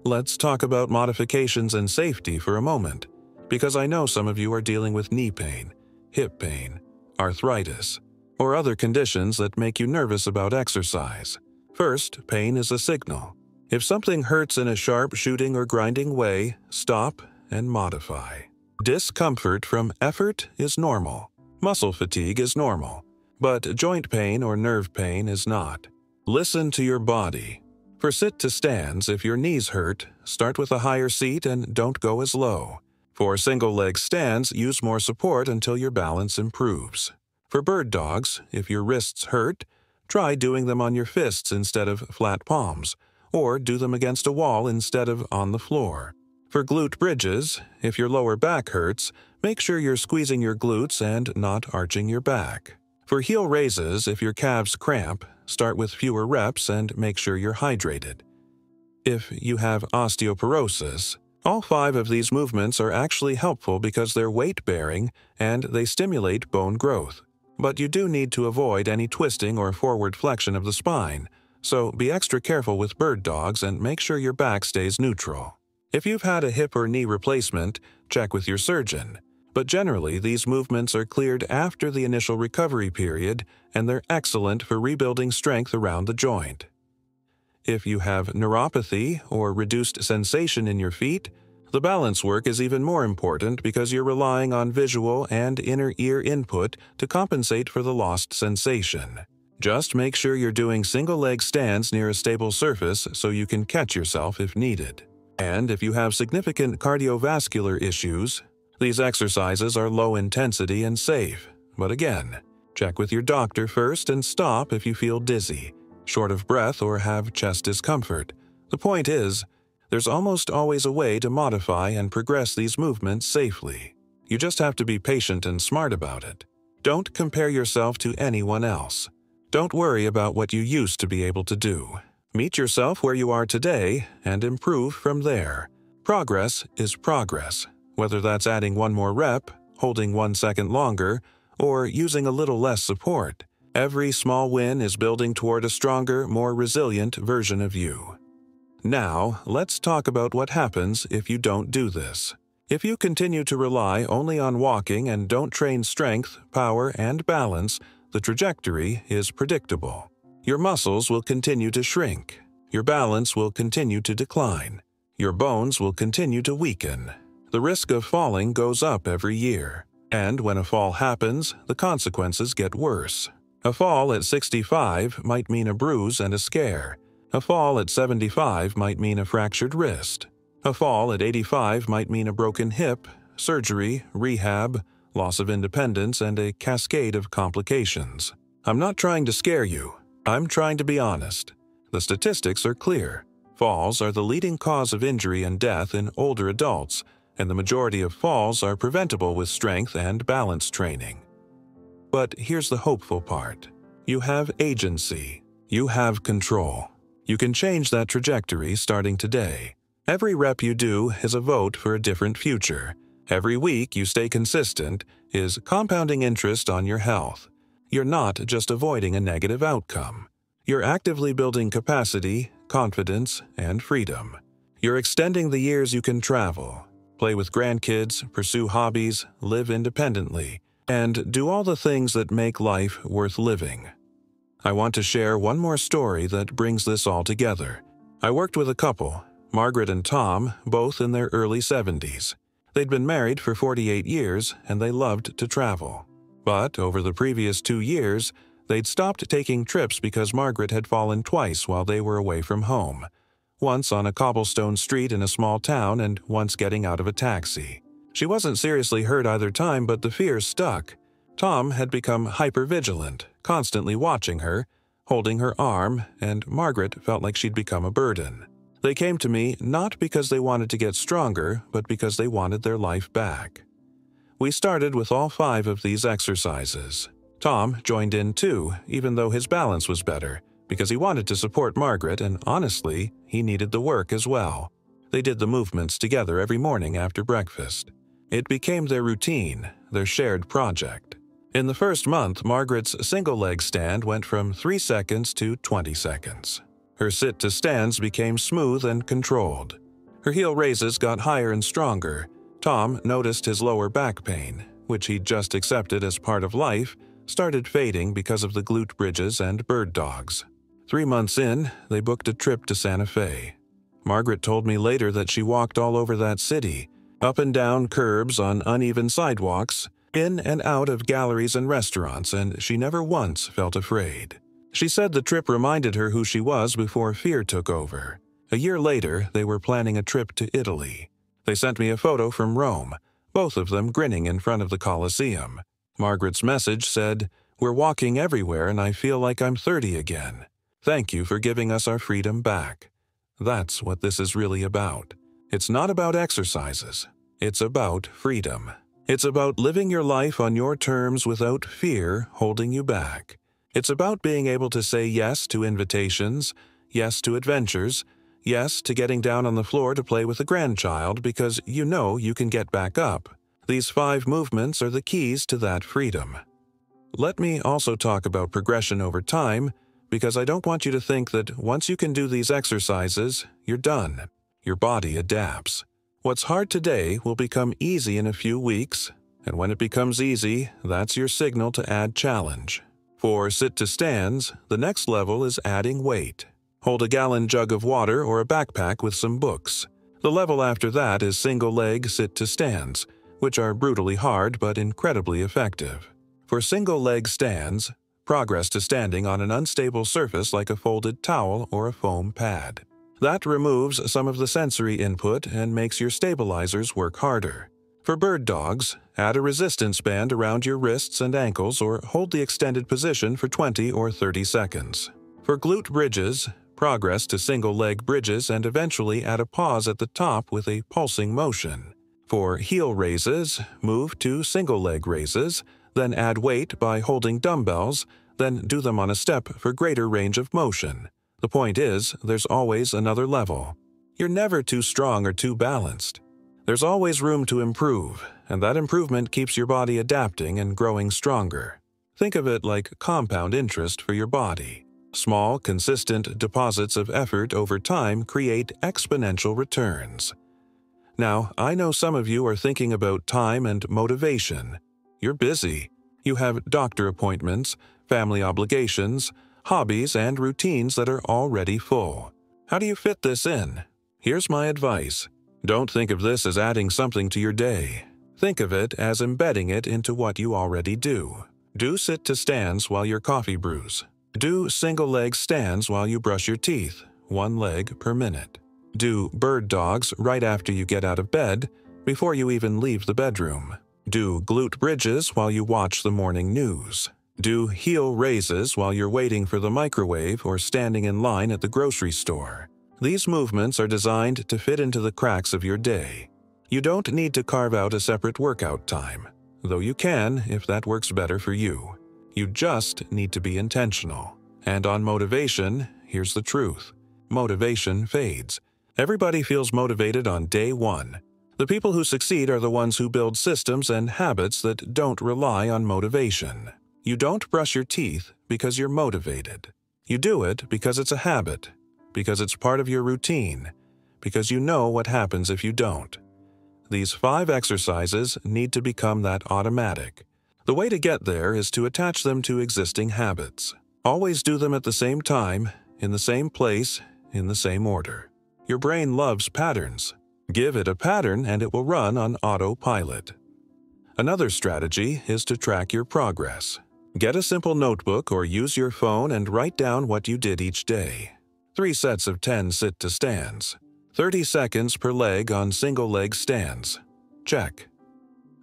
Let's talk about modifications and safety for a moment, because I know some of you are dealing with knee pain, hip pain, arthritis, or other conditions that make you nervous about exercise. First, pain is a signal. If something hurts in a sharp, shooting, or grinding way, stop and modify. Discomfort from effort is normal. Muscle fatigue is normal. But joint pain or nerve pain is not. Listen to your body. For sit-to-stands, if your knees hurt, start with a higher seat and don't go as low. For single-leg stands, use more support until your balance improves. For bird dogs, if your wrists hurt, try doing them on your fists instead of flat palms, or do them against a wall instead of on the floor. For glute bridges, if your lower back hurts, make sure you're squeezing your glutes and not arching your back. For heel raises, if your calves cramp, start with fewer reps and make sure you're hydrated. If you have osteoporosis, all 5 of these movements are actually helpful because they're weight-bearing and they stimulate bone growth. But you do need to avoid any twisting or forward flexion of the spine, so be extra careful with bird dogs and make sure your back stays neutral. If you've had a hip or knee replacement, check with your surgeon. But generally, these movements are cleared after the initial recovery period, and they're excellent for rebuilding strength around the joint. If you have neuropathy or reduced sensation in your feet, the balance work is even more important because you're relying on visual and inner ear input to compensate for the lost sensation. Just make sure you're doing single-leg stands near a stable surface so you can catch yourself if needed. And if you have significant cardiovascular issues, these exercises are low intensity and safe. But again, check with your doctor first and stop if you feel dizzy, short of breath, or have chest discomfort. The point is, there's almost always a way to modify and progress these movements safely. You just have to be patient and smart about it. Don't compare yourself to anyone else. Don't worry about what you used to be able to do. Meet yourself where you are today and improve from there. Progress is progress, whether that's adding 1 more rep, holding 1 second longer, or using a little less support. Every small win is building toward a stronger, more resilient version of you. Now, let's talk about what happens if you don't do this. If you continue to rely only on walking and don't train strength, power, and balance, the trajectory is predictable. Your muscles will continue to shrink. Your balance will continue to decline. Your bones will continue to weaken. The risk of falling goes up every year. And when a fall happens, the consequences get worse. A fall at 65 might mean a bruise and a scare. A fall at 75 might mean a fractured wrist. A fall at 85 might mean a broken hip, surgery, rehab, loss of independence, and a cascade of complications. I'm not trying to scare you. I'm trying to be honest. The statistics are clear. Falls are the leading cause of injury and death in older adults, and the majority of falls are preventable with strength and balance training. But here's the hopeful part. You have agency. You have control. You can change that trajectory starting today. Every rep you do is a vote for a different future. Every week you stay consistent is compounding interest on your health. You're not just avoiding a negative outcome. You're actively building capacity, confidence, and freedom. You're extending the years you can travel, play with grandkids, pursue hobbies, live independently, and do all the things that make life worth living. I want to share one more story that brings this all together. I worked with a couple, Margaret and Tom, both in their early 70s. They'd been married for 48 years, and they loved to travel. But over the previous 2 years, they'd stopped taking trips because Margaret had fallen twice while they were away from home. Once on a cobblestone street in a small town and once getting out of a taxi. She wasn't seriously hurt either time, but the fear stuck. Tom had become hypervigilant, constantly watching her, holding her arm, and Margaret felt like she'd become a burden. They came to me not because they wanted to get stronger, but because they wanted their life back. We started with all 5 of these exercises. Tom joined in too, even though his balance was better, because he wanted to support Margaret, and honestly, he needed the work as well. They did the movements together every morning after breakfast. It became their routine, their shared project. In the first month, Margaret's single-leg stand went from 3 seconds to 20 seconds. Her sit-to-stands became smooth and controlled. Her heel raises got higher and stronger. Tom noticed his lower back pain, which he'd just accepted as part of life, started fading because of the glute bridges and bird dogs. 3 months in, they booked a trip to Santa Fe. Margaret told me later that she walked all over that city, up and down curbs on uneven sidewalks, in and out of galleries and restaurants, and she never once felt afraid. She said the trip reminded her who she was before fear took over. A year later, they were planning a trip to Italy. They sent me a photo from Rome, both of them grinning in front of the Colosseum. Margaret's message said, We're walking everywhere and I feel like I'm 30 again. Thank you for giving us our freedom back. That's what this is really about. It's not about exercises. It's about freedom. It's about living your life on your terms without fear holding you back. It's about being able to say yes to invitations, yes to adventures, yes to getting down on the floor to play with a grandchild because you know you can get back up. These 5 movements are the keys to that freedom. Let me also talk about progression over time, because I don't want you to think that once you can do these exercises, you're done. Your body adapts. What's hard today will become easy in a few weeks, and when it becomes easy, that's your signal to add challenge. For sit-to-stands, the next level is adding weight. Hold a gallon jug of water or a backpack with some books. The level after that is single-leg sit-to-stands, which are brutally hard but incredibly effective. For single-leg stands, progress to standing on an unstable surface like a folded towel or a foam pad. That removes some of the sensory input and makes your stabilizers work harder. For bird dogs, add a resistance band around your wrists and ankles or hold the extended position for 20 or 30 seconds. For glute bridges, progress to single-leg bridges and eventually add a pause at the top with a pulsing motion. For heel raises, move to single-leg raises, then add weight by holding dumbbells, then do them on a step for greater range of motion. The point is, there's always another level. You're never too strong or too balanced. There's always room to improve, and that improvement keeps your body adapting and growing stronger. Think of it like compound interest for your body. Small, consistent deposits of effort over time create exponential returns. Now, I know some of you are thinking about time and motivation. You're busy. You have doctor appointments, family obligations, hobbies, and routines that are already full. How do you fit this in? Here's my advice. Don't think of this as adding something to your day. Think of it as embedding it into what you already do. Do sit-to-stands while your coffee brews. Do single-leg stands while you brush your teeth, 1 leg per minute. Do bird dogs right after you get out of bed, before you even leave the bedroom. Do glute bridges while you watch the morning news. Do heel raises while you're waiting for the microwave or standing in line at the grocery store. These movements are designed to fit into the cracks of your day. You don't need to carve out a separate workout time, though you can if that works better for you. You just need to be intentional. And on motivation, here's the truth. Motivation fades. Everybody feels motivated on day 1. The people who succeed are the ones who build systems and habits that don't rely on motivation. You don't brush your teeth because you're motivated. You do it because it's a habit, because it's part of your routine, because you know what happens if you don't. These 5 exercises need to become that automatic. The way to get there is to attach them to existing habits. Always do them at the same time, in the same place, in the same order. Your brain loves patterns. Give it a pattern and it will run on autopilot. Another strategy is to track your progress. Get a simple notebook or use your phone and write down what you did each day. 3 sets of 10 sit-to-stands. 30 seconds per leg on single-leg stands. Check.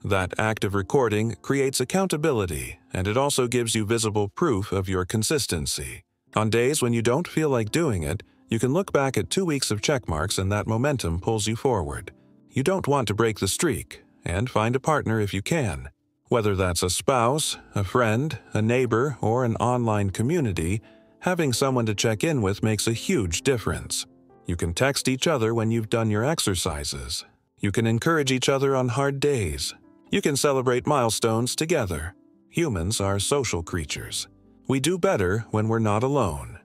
That active recording creates accountability, and it also gives you visible proof of your consistency. On days when you don't feel like doing it, you can look back at 2 weeks of check marks and that momentum pulls you forward. You don't want to break the streak, and find a partner if you can. Whether that's a spouse, a friend, a neighbor, or an online community, having someone to check in with makes a huge difference. You can text each other when you've done your exercises. You can encourage each other on hard days. You can celebrate milestones together. Humans are social creatures. We do better when we're not alone.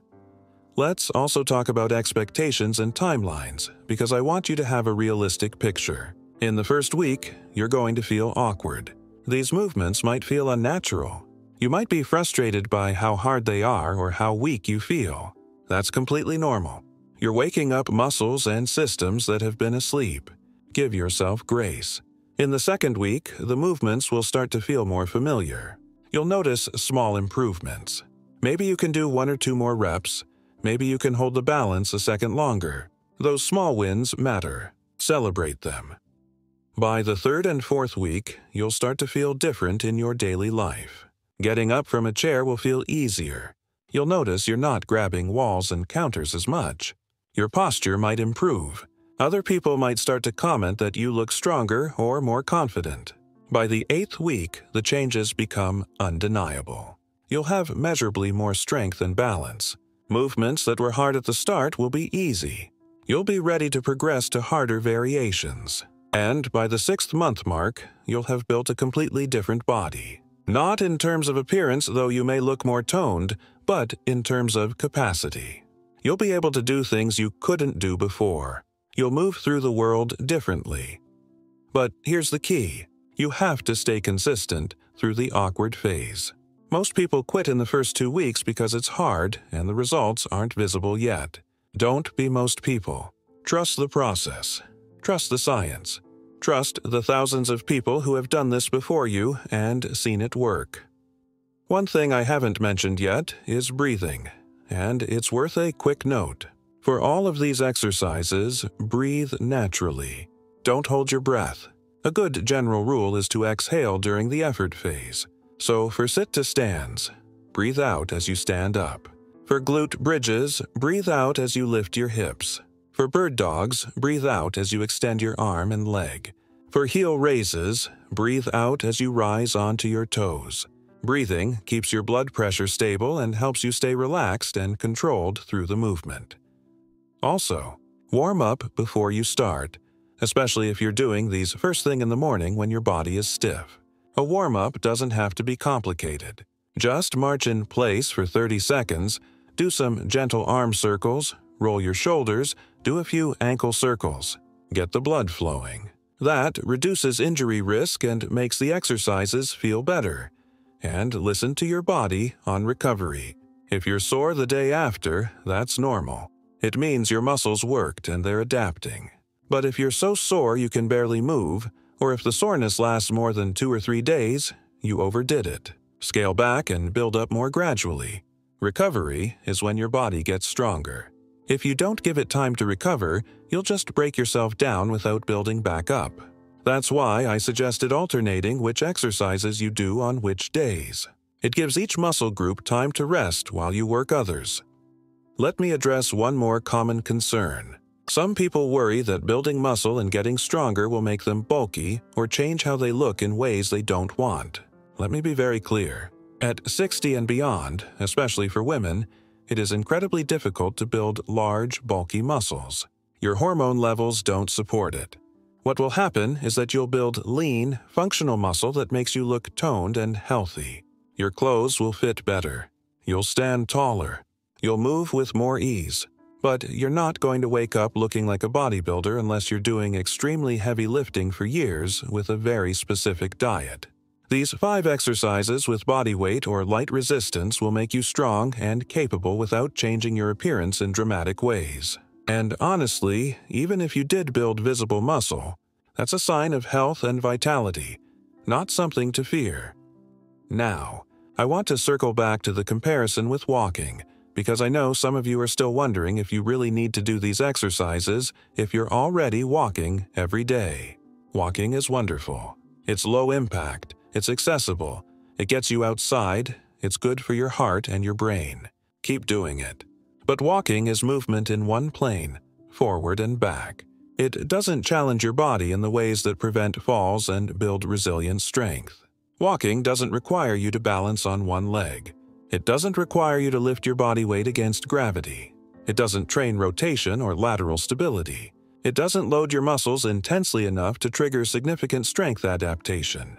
Let's also talk about expectations and timelines, because I want you to have a realistic picture. In the first week, you're going to feel awkward. These movements might feel unnatural. You might be frustrated by how hard they are or how weak you feel. That's completely normal. You're waking up muscles and systems that have been asleep. Give yourself grace. In the second week, the movements will start to feel more familiar. You'll notice small improvements. Maybe you can do 1 or 2 more reps. Maybe you can hold the balance a second longer. Those small wins matter. Celebrate them. By the 3rd and 4th week, you'll start to feel different in your daily life. Getting up from a chair will feel easier. You'll notice you're not grabbing walls and counters as much. Your posture might improve. Other people might start to comment that you look stronger or more confident. By the 8th week, the changes become undeniable. You'll have measurably more strength and balance. Movements that were hard at the start will be easy. You'll be ready to progress to harder variations. And by the 6th month mark, you'll have built a completely different body. Not in terms of appearance, though you may look more toned, but in terms of capacity. You'll be able to do things you couldn't do before. You'll move through the world differently. But here's the key. You have to stay consistent through the awkward phase. Most people quit in the first 2 weeks because it's hard and the results aren't visible yet. Don't be most people. Trust the process. Trust the science. Trust the thousands of people who have done this before you and seen it work. One thing I haven't mentioned yet is breathing, and it's worth a quick note. For all of these exercises, breathe naturally. Don't hold your breath. A good general rule is to exhale during the effort phase. So for sit-to-stands, breathe out as you stand up. For glute bridges, breathe out as you lift your hips. For bird dogs, breathe out as you extend your arm and leg. For heel raises, breathe out as you rise onto your toes. Breathing keeps your blood pressure stable and helps you stay relaxed and controlled through the movement. Also, warm up before you start, especially if you're doing these first thing in the morning when your body is stiff. A warm-up doesn't have to be complicated. Just march in place for 30 seconds, do some gentle arm circles, roll your shoulders, do a few ankle circles. Get the blood flowing. That reduces injury risk and makes the exercises feel better. And listen to your body on recovery. If you're sore the day after, that's normal. It means your muscles worked and they're adapting. But if you're so sore you can barely move, or if the soreness lasts more than 2 or 3 days, you overdid it. Scale back and build up more gradually. Recovery is when your body gets stronger. If you don't give it time to recover, you'll just break yourself down without building back up. That's why I suggested alternating which exercises you do on which days. It gives each muscle group time to rest while you work others. Let me address one more common concern. Some people worry that building muscle and getting stronger will make them bulky or change how they look in ways they don't want. Let me be very clear. At 60 and beyond, especially for women, it is incredibly difficult to build large, bulky muscles. Your hormone levels don't support it. What will happen is that you'll build lean, functional muscle that makes you look toned and healthy. Your clothes will fit better. You'll stand taller. You'll move with more ease. But you're not going to wake up looking like a bodybuilder unless you're doing extremely heavy lifting for years with a very specific diet. These 5 exercises with body weight or light resistance will make you strong and capable without changing your appearance in dramatic ways. And honestly, even if you did build visible muscle, that's a sign of health and vitality, not something to fear. Now, I want to circle back to the comparison with walking, because I know some of you are still wondering if you really need to do these exercises if you're already walking every day. Walking is wonderful. It's low impact, it's accessible, it gets you outside, it's good for your heart and your brain. Keep doing it. But walking is movement in one plane, forward and back. It doesn't challenge your body in the ways that prevent falls and build resilient strength. Walking doesn't require you to balance on one leg. It doesn't require you to lift your body weight against gravity. It doesn't train rotation or lateral stability. It doesn't load your muscles intensely enough to trigger significant strength adaptation.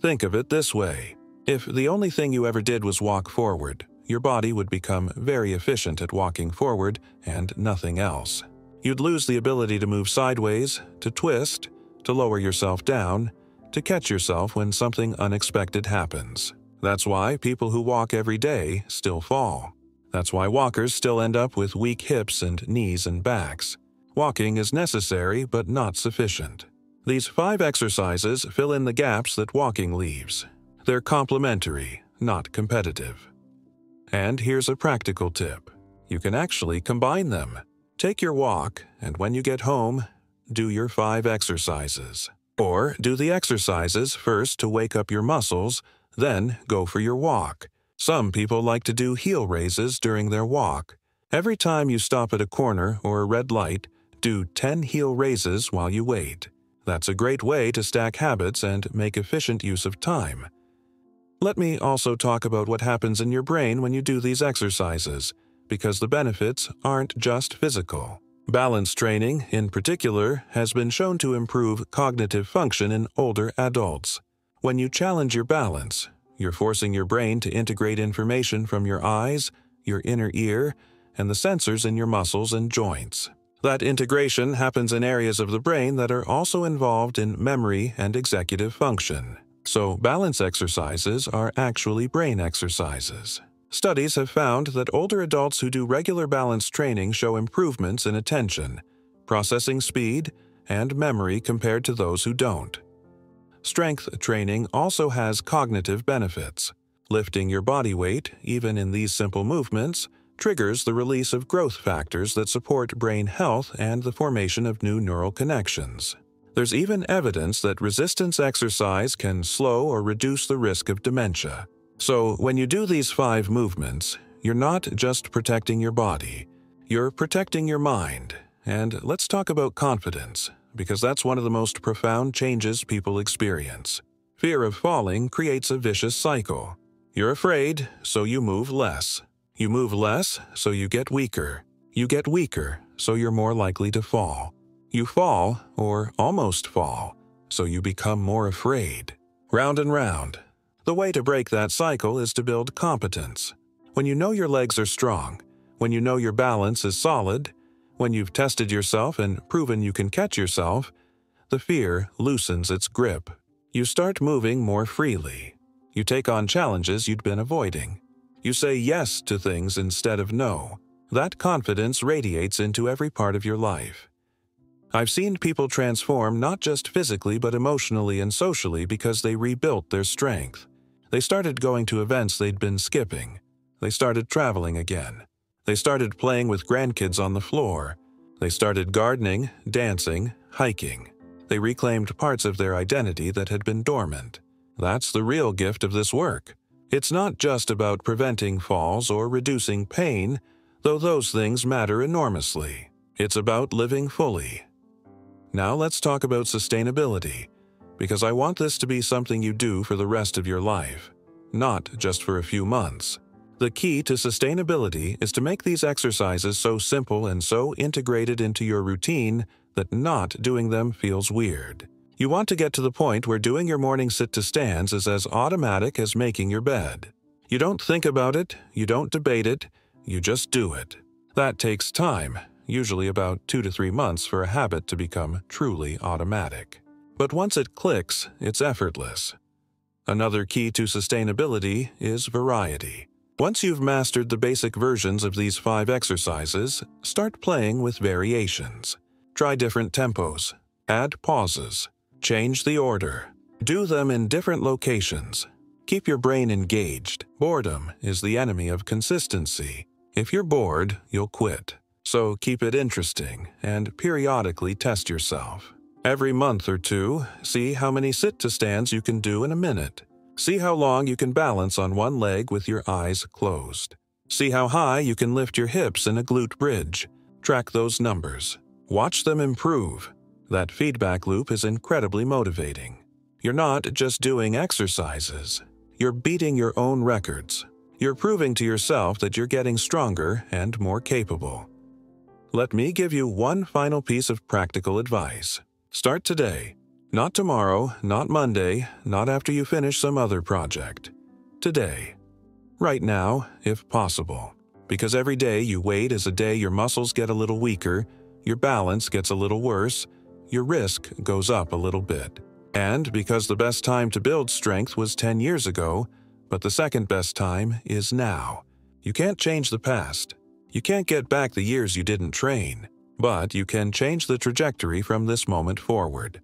Think of it this way. If the only thing you ever did was walk forward, your body would become very efficient at walking forward and nothing else. You'd lose the ability to move sideways, to twist, to lower yourself down, to catch yourself when something unexpected happens. That's why people who walk every day still fall. That's why walkers still end up with weak hips and knees and backs. Walking is necessary but not sufficient. These 5 exercises fill in the gaps that walking leaves. They're complementary, not competitive. And here's a practical tip. You can actually combine them. Take your walk, and when you get home, do your 5 exercises. Or do the exercises first to wake up your muscles, Then go for your walk. Some people like to do heel raises during their walk. Every time you stop at a corner or a red light, do 10 heel raises while you wait. That's a great way to stack habits and make efficient use of time. Let me also talk about what happens in your brain when you do these exercises, because the benefits aren't just physical. Balance training, in particular, has been shown to improve cognitive function in older adults. When you challenge your balance, you're forcing your brain to integrate information from your eyes, your inner ear, and the sensors in your muscles and joints. That integration happens in areas of the brain that are also involved in memory and executive function. So balance exercises are actually brain exercises. Studies have found that older adults who do regular balance training show improvements in attention, processing speed, and memory compared to those who don't. Strength training also has cognitive benefits. Lifting your body weight, even in these simple movements, triggers the release of growth factors that support brain health and the formation of new neural connections. There's even evidence that resistance exercise can slow or reduce the risk of dementia. So, when you do these 5 movements, you're not just protecting your body, you're protecting your mind. And let's talk about confidence, because that's one of the most profound changes people experience. Fear of falling creates a vicious cycle. You're afraid, so you move less. You move less, so you get weaker. You get weaker, so you're more likely to fall. You fall, or almost fall, so you become more afraid. Round and round. The way to break that cycle is to build competence. When you know your legs are strong, when you know your balance is solid, when you've tested yourself and proven you can catch yourself, the fear loosens its grip. You start moving more freely. You take on challenges you'd been avoiding. You say yes to things instead of no. That confidence radiates into every part of your life. I've seen people transform not just physically but emotionally and socially because they rebuilt their strength. They started going to events they'd been skipping. They started traveling again. They started playing with grandkids on the floor. They started gardening, dancing, hiking. They reclaimed parts of their identity that had been dormant. That's the real gift of this work. It's not just about preventing falls or reducing pain, though those things matter enormously. It's about living fully. Now let's talk about sustainability, because I want this to be something you do for the rest of your life, not just for a few months. The key to sustainability is to make these exercises so simple and so integrated into your routine that not doing them feels weird. You want to get to the point where doing your morning sit-to-stands is as automatic as making your bed. You don't think about it, you don't debate it, you just do it. That takes time, usually about 2 to 3 months for a habit to become truly automatic. But once it clicks, it's effortless. Another key to sustainability is variety. Once you've mastered the basic versions of these 5 exercises, start playing with variations. Try different tempos, add pauses, change the order. Do them in different locations. Keep your brain engaged. Boredom is the enemy of consistency. If you're bored, you'll quit. So keep it interesting and periodically test yourself. Every month or 2, see how many sit-to-stands you can do in a minute. See how long you can balance on one leg with your eyes closed. See how high you can lift your hips in a glute bridge. Track those numbers. Watch them improve. That feedback loop is incredibly motivating. You're not just doing exercises. You're beating your own records. You're proving to yourself that you're getting stronger and more capable. Let me give you one final piece of practical advice. Start today. Not tomorrow, not Monday, not after you finish some other project. Today. Right now, if possible. Because every day you wait is a day your muscles get a little weaker, your balance gets a little worse, your risk goes up a little bit. And because the best time to build strength was 10 years ago, but the second best time is now. You can't change the past. You can't get back the years you didn't train, but you can change the trajectory from this moment forward.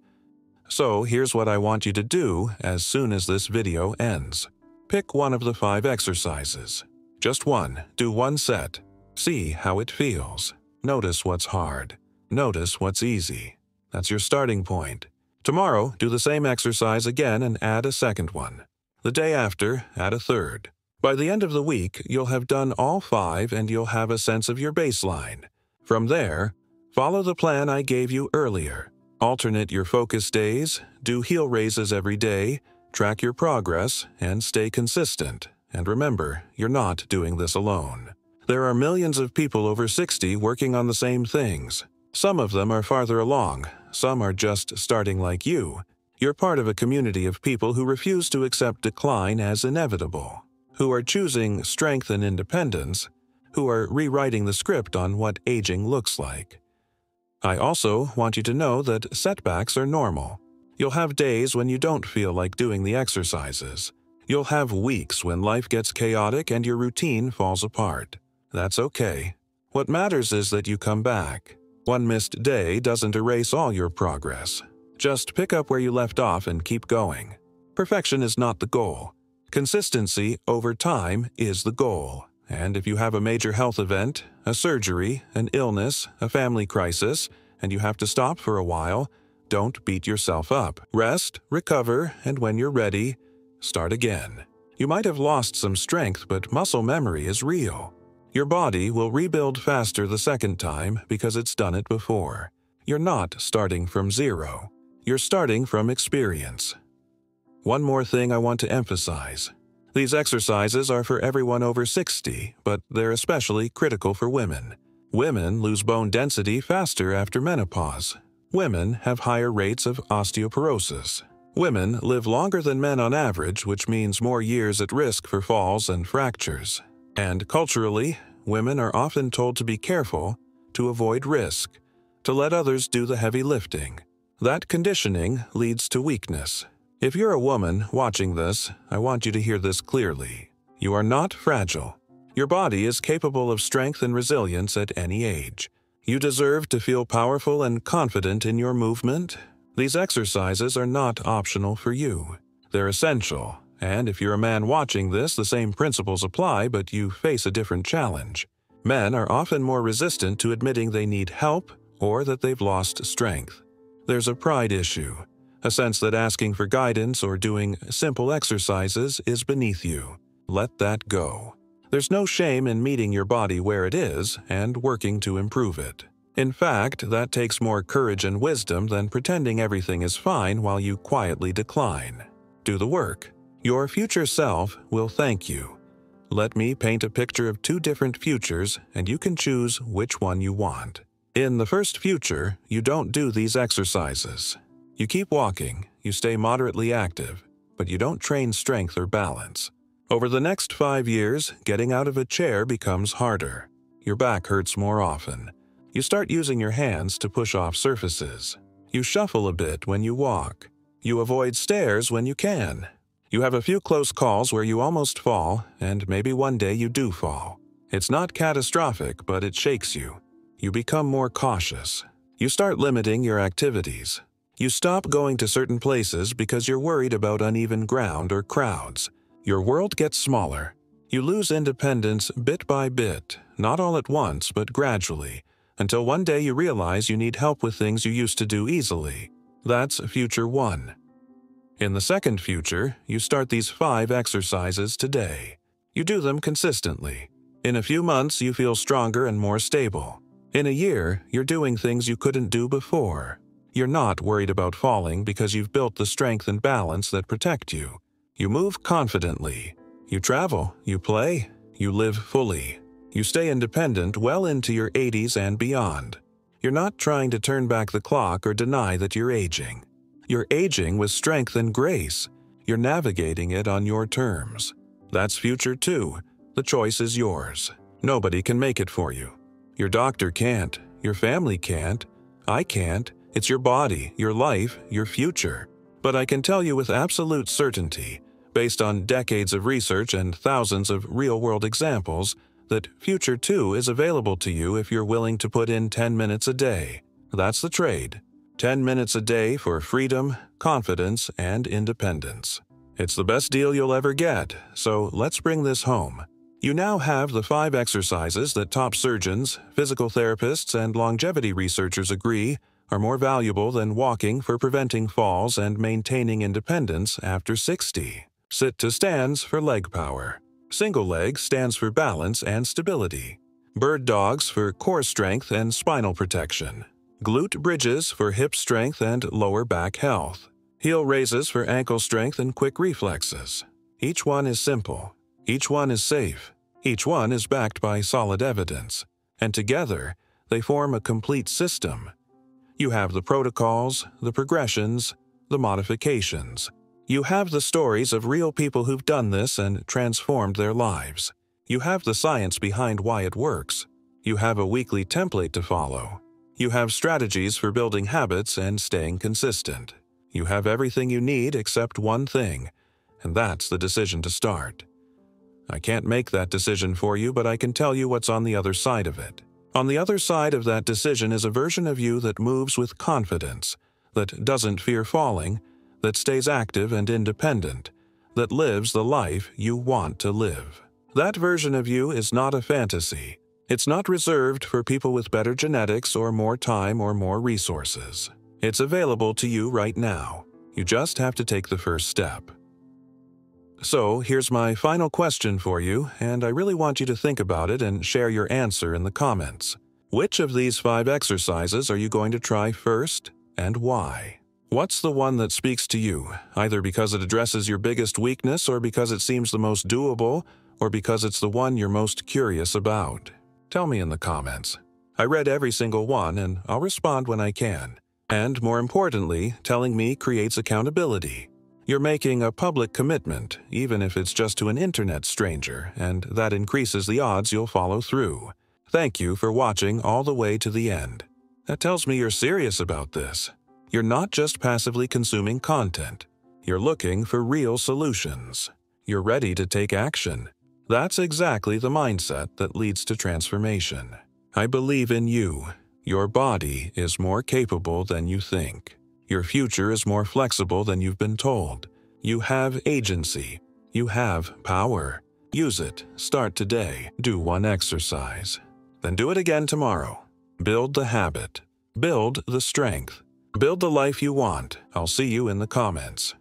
So here's what I want you to do as soon as this video ends. Pick one of the 5 exercises. Just one. Do one set. See how it feels. Notice what's hard. Notice what's easy. That's your starting point. Tomorrow, do the same exercise again and add a second one. The day after, add a third. By the end of the week, you'll have done all 5 and you'll have a sense of your baseline. From there, follow the plan I gave you earlier. Alternate your focus days, do heel raises every day, track your progress, and stay consistent. And remember, you're not doing this alone. There are millions of people over 60 working on the same things. Some of them are farther along, some are just starting like you. You're part of a community of people who refuse to accept decline as inevitable, who are choosing strength and independence, who are rewriting the script on what aging looks like. I also want you to know that setbacks are normal. You'll have days when you don't feel like doing the exercises. You'll have weeks when life gets chaotic and your routine falls apart. That's okay. What matters is that you come back. One missed day doesn't erase all your progress. Just pick up where you left off and keep going. Perfection is not the goal. Consistency over time is the goal. And if you have a major health event, a surgery, an illness, a family crisis, and you have to stop for a while, don't beat yourself up. Rest, recover, and when you're ready, start again. You might have lost some strength, but muscle memory is real. Your body will rebuild faster the second time because it's done it before. You're not starting from zero. You're starting from experience. One more thing I want to emphasize. These exercises are for everyone over 60, but they're especially critical for women. Women lose bone density faster after menopause. Women have higher rates of osteoporosis. Women live longer than men on average, which means more years at risk for falls and fractures. And culturally, women are often told to be careful, to avoid risk, to let others do the heavy lifting. That conditioning leads to weakness. If you're a woman watching this, I want you to hear this clearly. You are not fragile. Your body is capable of strength and resilience at any age. You deserve to feel powerful and confident in your movement. These exercises are not optional for you. They're essential, and if you're a man watching this, the same principles apply, but you face a different challenge. Men are often more resistant to admitting they need help or that they've lost strength. There's a pride issue. A sense that asking for guidance or doing simple exercises is beneath you. Let that go. There's no shame in meeting your body where it is and working to improve it. In fact, that takes more courage and wisdom than pretending everything is fine while you quietly decline. Do the work. Your future self will thank you. Let me paint a picture of 2 different futures, and you can choose which one you want. In the first future, you don't do these exercises. You keep walking, you stay moderately active, but you don't train strength or balance. Over the next 5 years, getting out of a chair becomes harder. Your back hurts more often. You start using your hands to push off surfaces. You shuffle a bit when you walk. You avoid stairs when you can. You have a few close calls where you almost fall, and maybe one day you do fall. It's not catastrophic, but it shakes you. You become more cautious. You start limiting your activities. You stop going to certain places because you're worried about uneven ground or crowds. Your world gets smaller. You lose independence bit by bit, not all at once, but gradually, until one day you realize you need help with things you used to do easily. That's future 1. In the second future, you start these 5 exercises today. You do them consistently. In a few months, you feel stronger and more stable. In a year, you're doing things you couldn't do before. You're not worried about falling because you've built the strength and balance that protect you. You move confidently. You travel, you play, you live fully. You stay independent well into your 80s and beyond. You're not trying to turn back the clock or deny that you're aging. You're aging with strength and grace. You're navigating it on your terms. That's future 2. The choice is yours. Nobody can make it for you. Your doctor can't. Your family can't. I can't. It's your body, your life, your future. But I can tell you with absolute certainty, based on decades of research and thousands of real-world examples, that Future 2 is available to you if you're willing to put in 10 minutes a day. That's the trade. 10 minutes a day for freedom, confidence, and independence. It's the best deal you'll ever get, so let's bring this home. You now have the 5 exercises that top surgeons, physical therapists, and longevity researchers agree are more valuable than walking for preventing falls and maintaining independence after 60. Sit to stands for leg power. Single leg stands for balance and stability. Bird dogs for core strength and spinal protection. Glute bridges for hip strength and lower back health. Heel raises for ankle strength and quick reflexes. Each one is simple. Each one is safe. Each one is backed by solid evidence. And together, they form a complete system. You have the protocols, the progressions, the modifications. You have the stories of real people who've done this and transformed their lives. You have the science behind why it works. You have a weekly template to follow. You have strategies for building habits and staying consistent. You have everything you need except one thing, and that's the decision to start. I can't make that decision for you, but I can tell you what's on the other side of it. On the other side of that decision is a version of you that moves with confidence, that doesn't fear falling, that stays active and independent, that lives the life you want to live. That version of you is not a fantasy. It's not reserved for people with better genetics or more time or more resources. It's available to you right now. You just have to take the first step. So, here's my final question for you, and I really want you to think about it and share your answer in the comments. Which of these 5 exercises are you going to try first, and why? What's the one that speaks to you, either because it addresses your biggest weakness or because it seems the most doable, or because it's the one you're most curious about? Tell me in the comments. I read every single one, and I'll respond when I can. And more importantly, telling me creates accountability. You're making a public commitment, even if it's just to an internet stranger, and that increases the odds you'll follow through. Thank you for watching all the way to the end. That tells me you're serious about this. You're not just passively consuming content. You're looking for real solutions. You're ready to take action. That's exactly the mindset that leads to transformation. I believe in you. Your body is more capable than you think. Your future is more flexible than you've been told. You have agency. You have power. Use it. Start today. Do one exercise. Then do it again tomorrow. Build the habit. Build the strength. Build the life you want. I'll see you in the comments.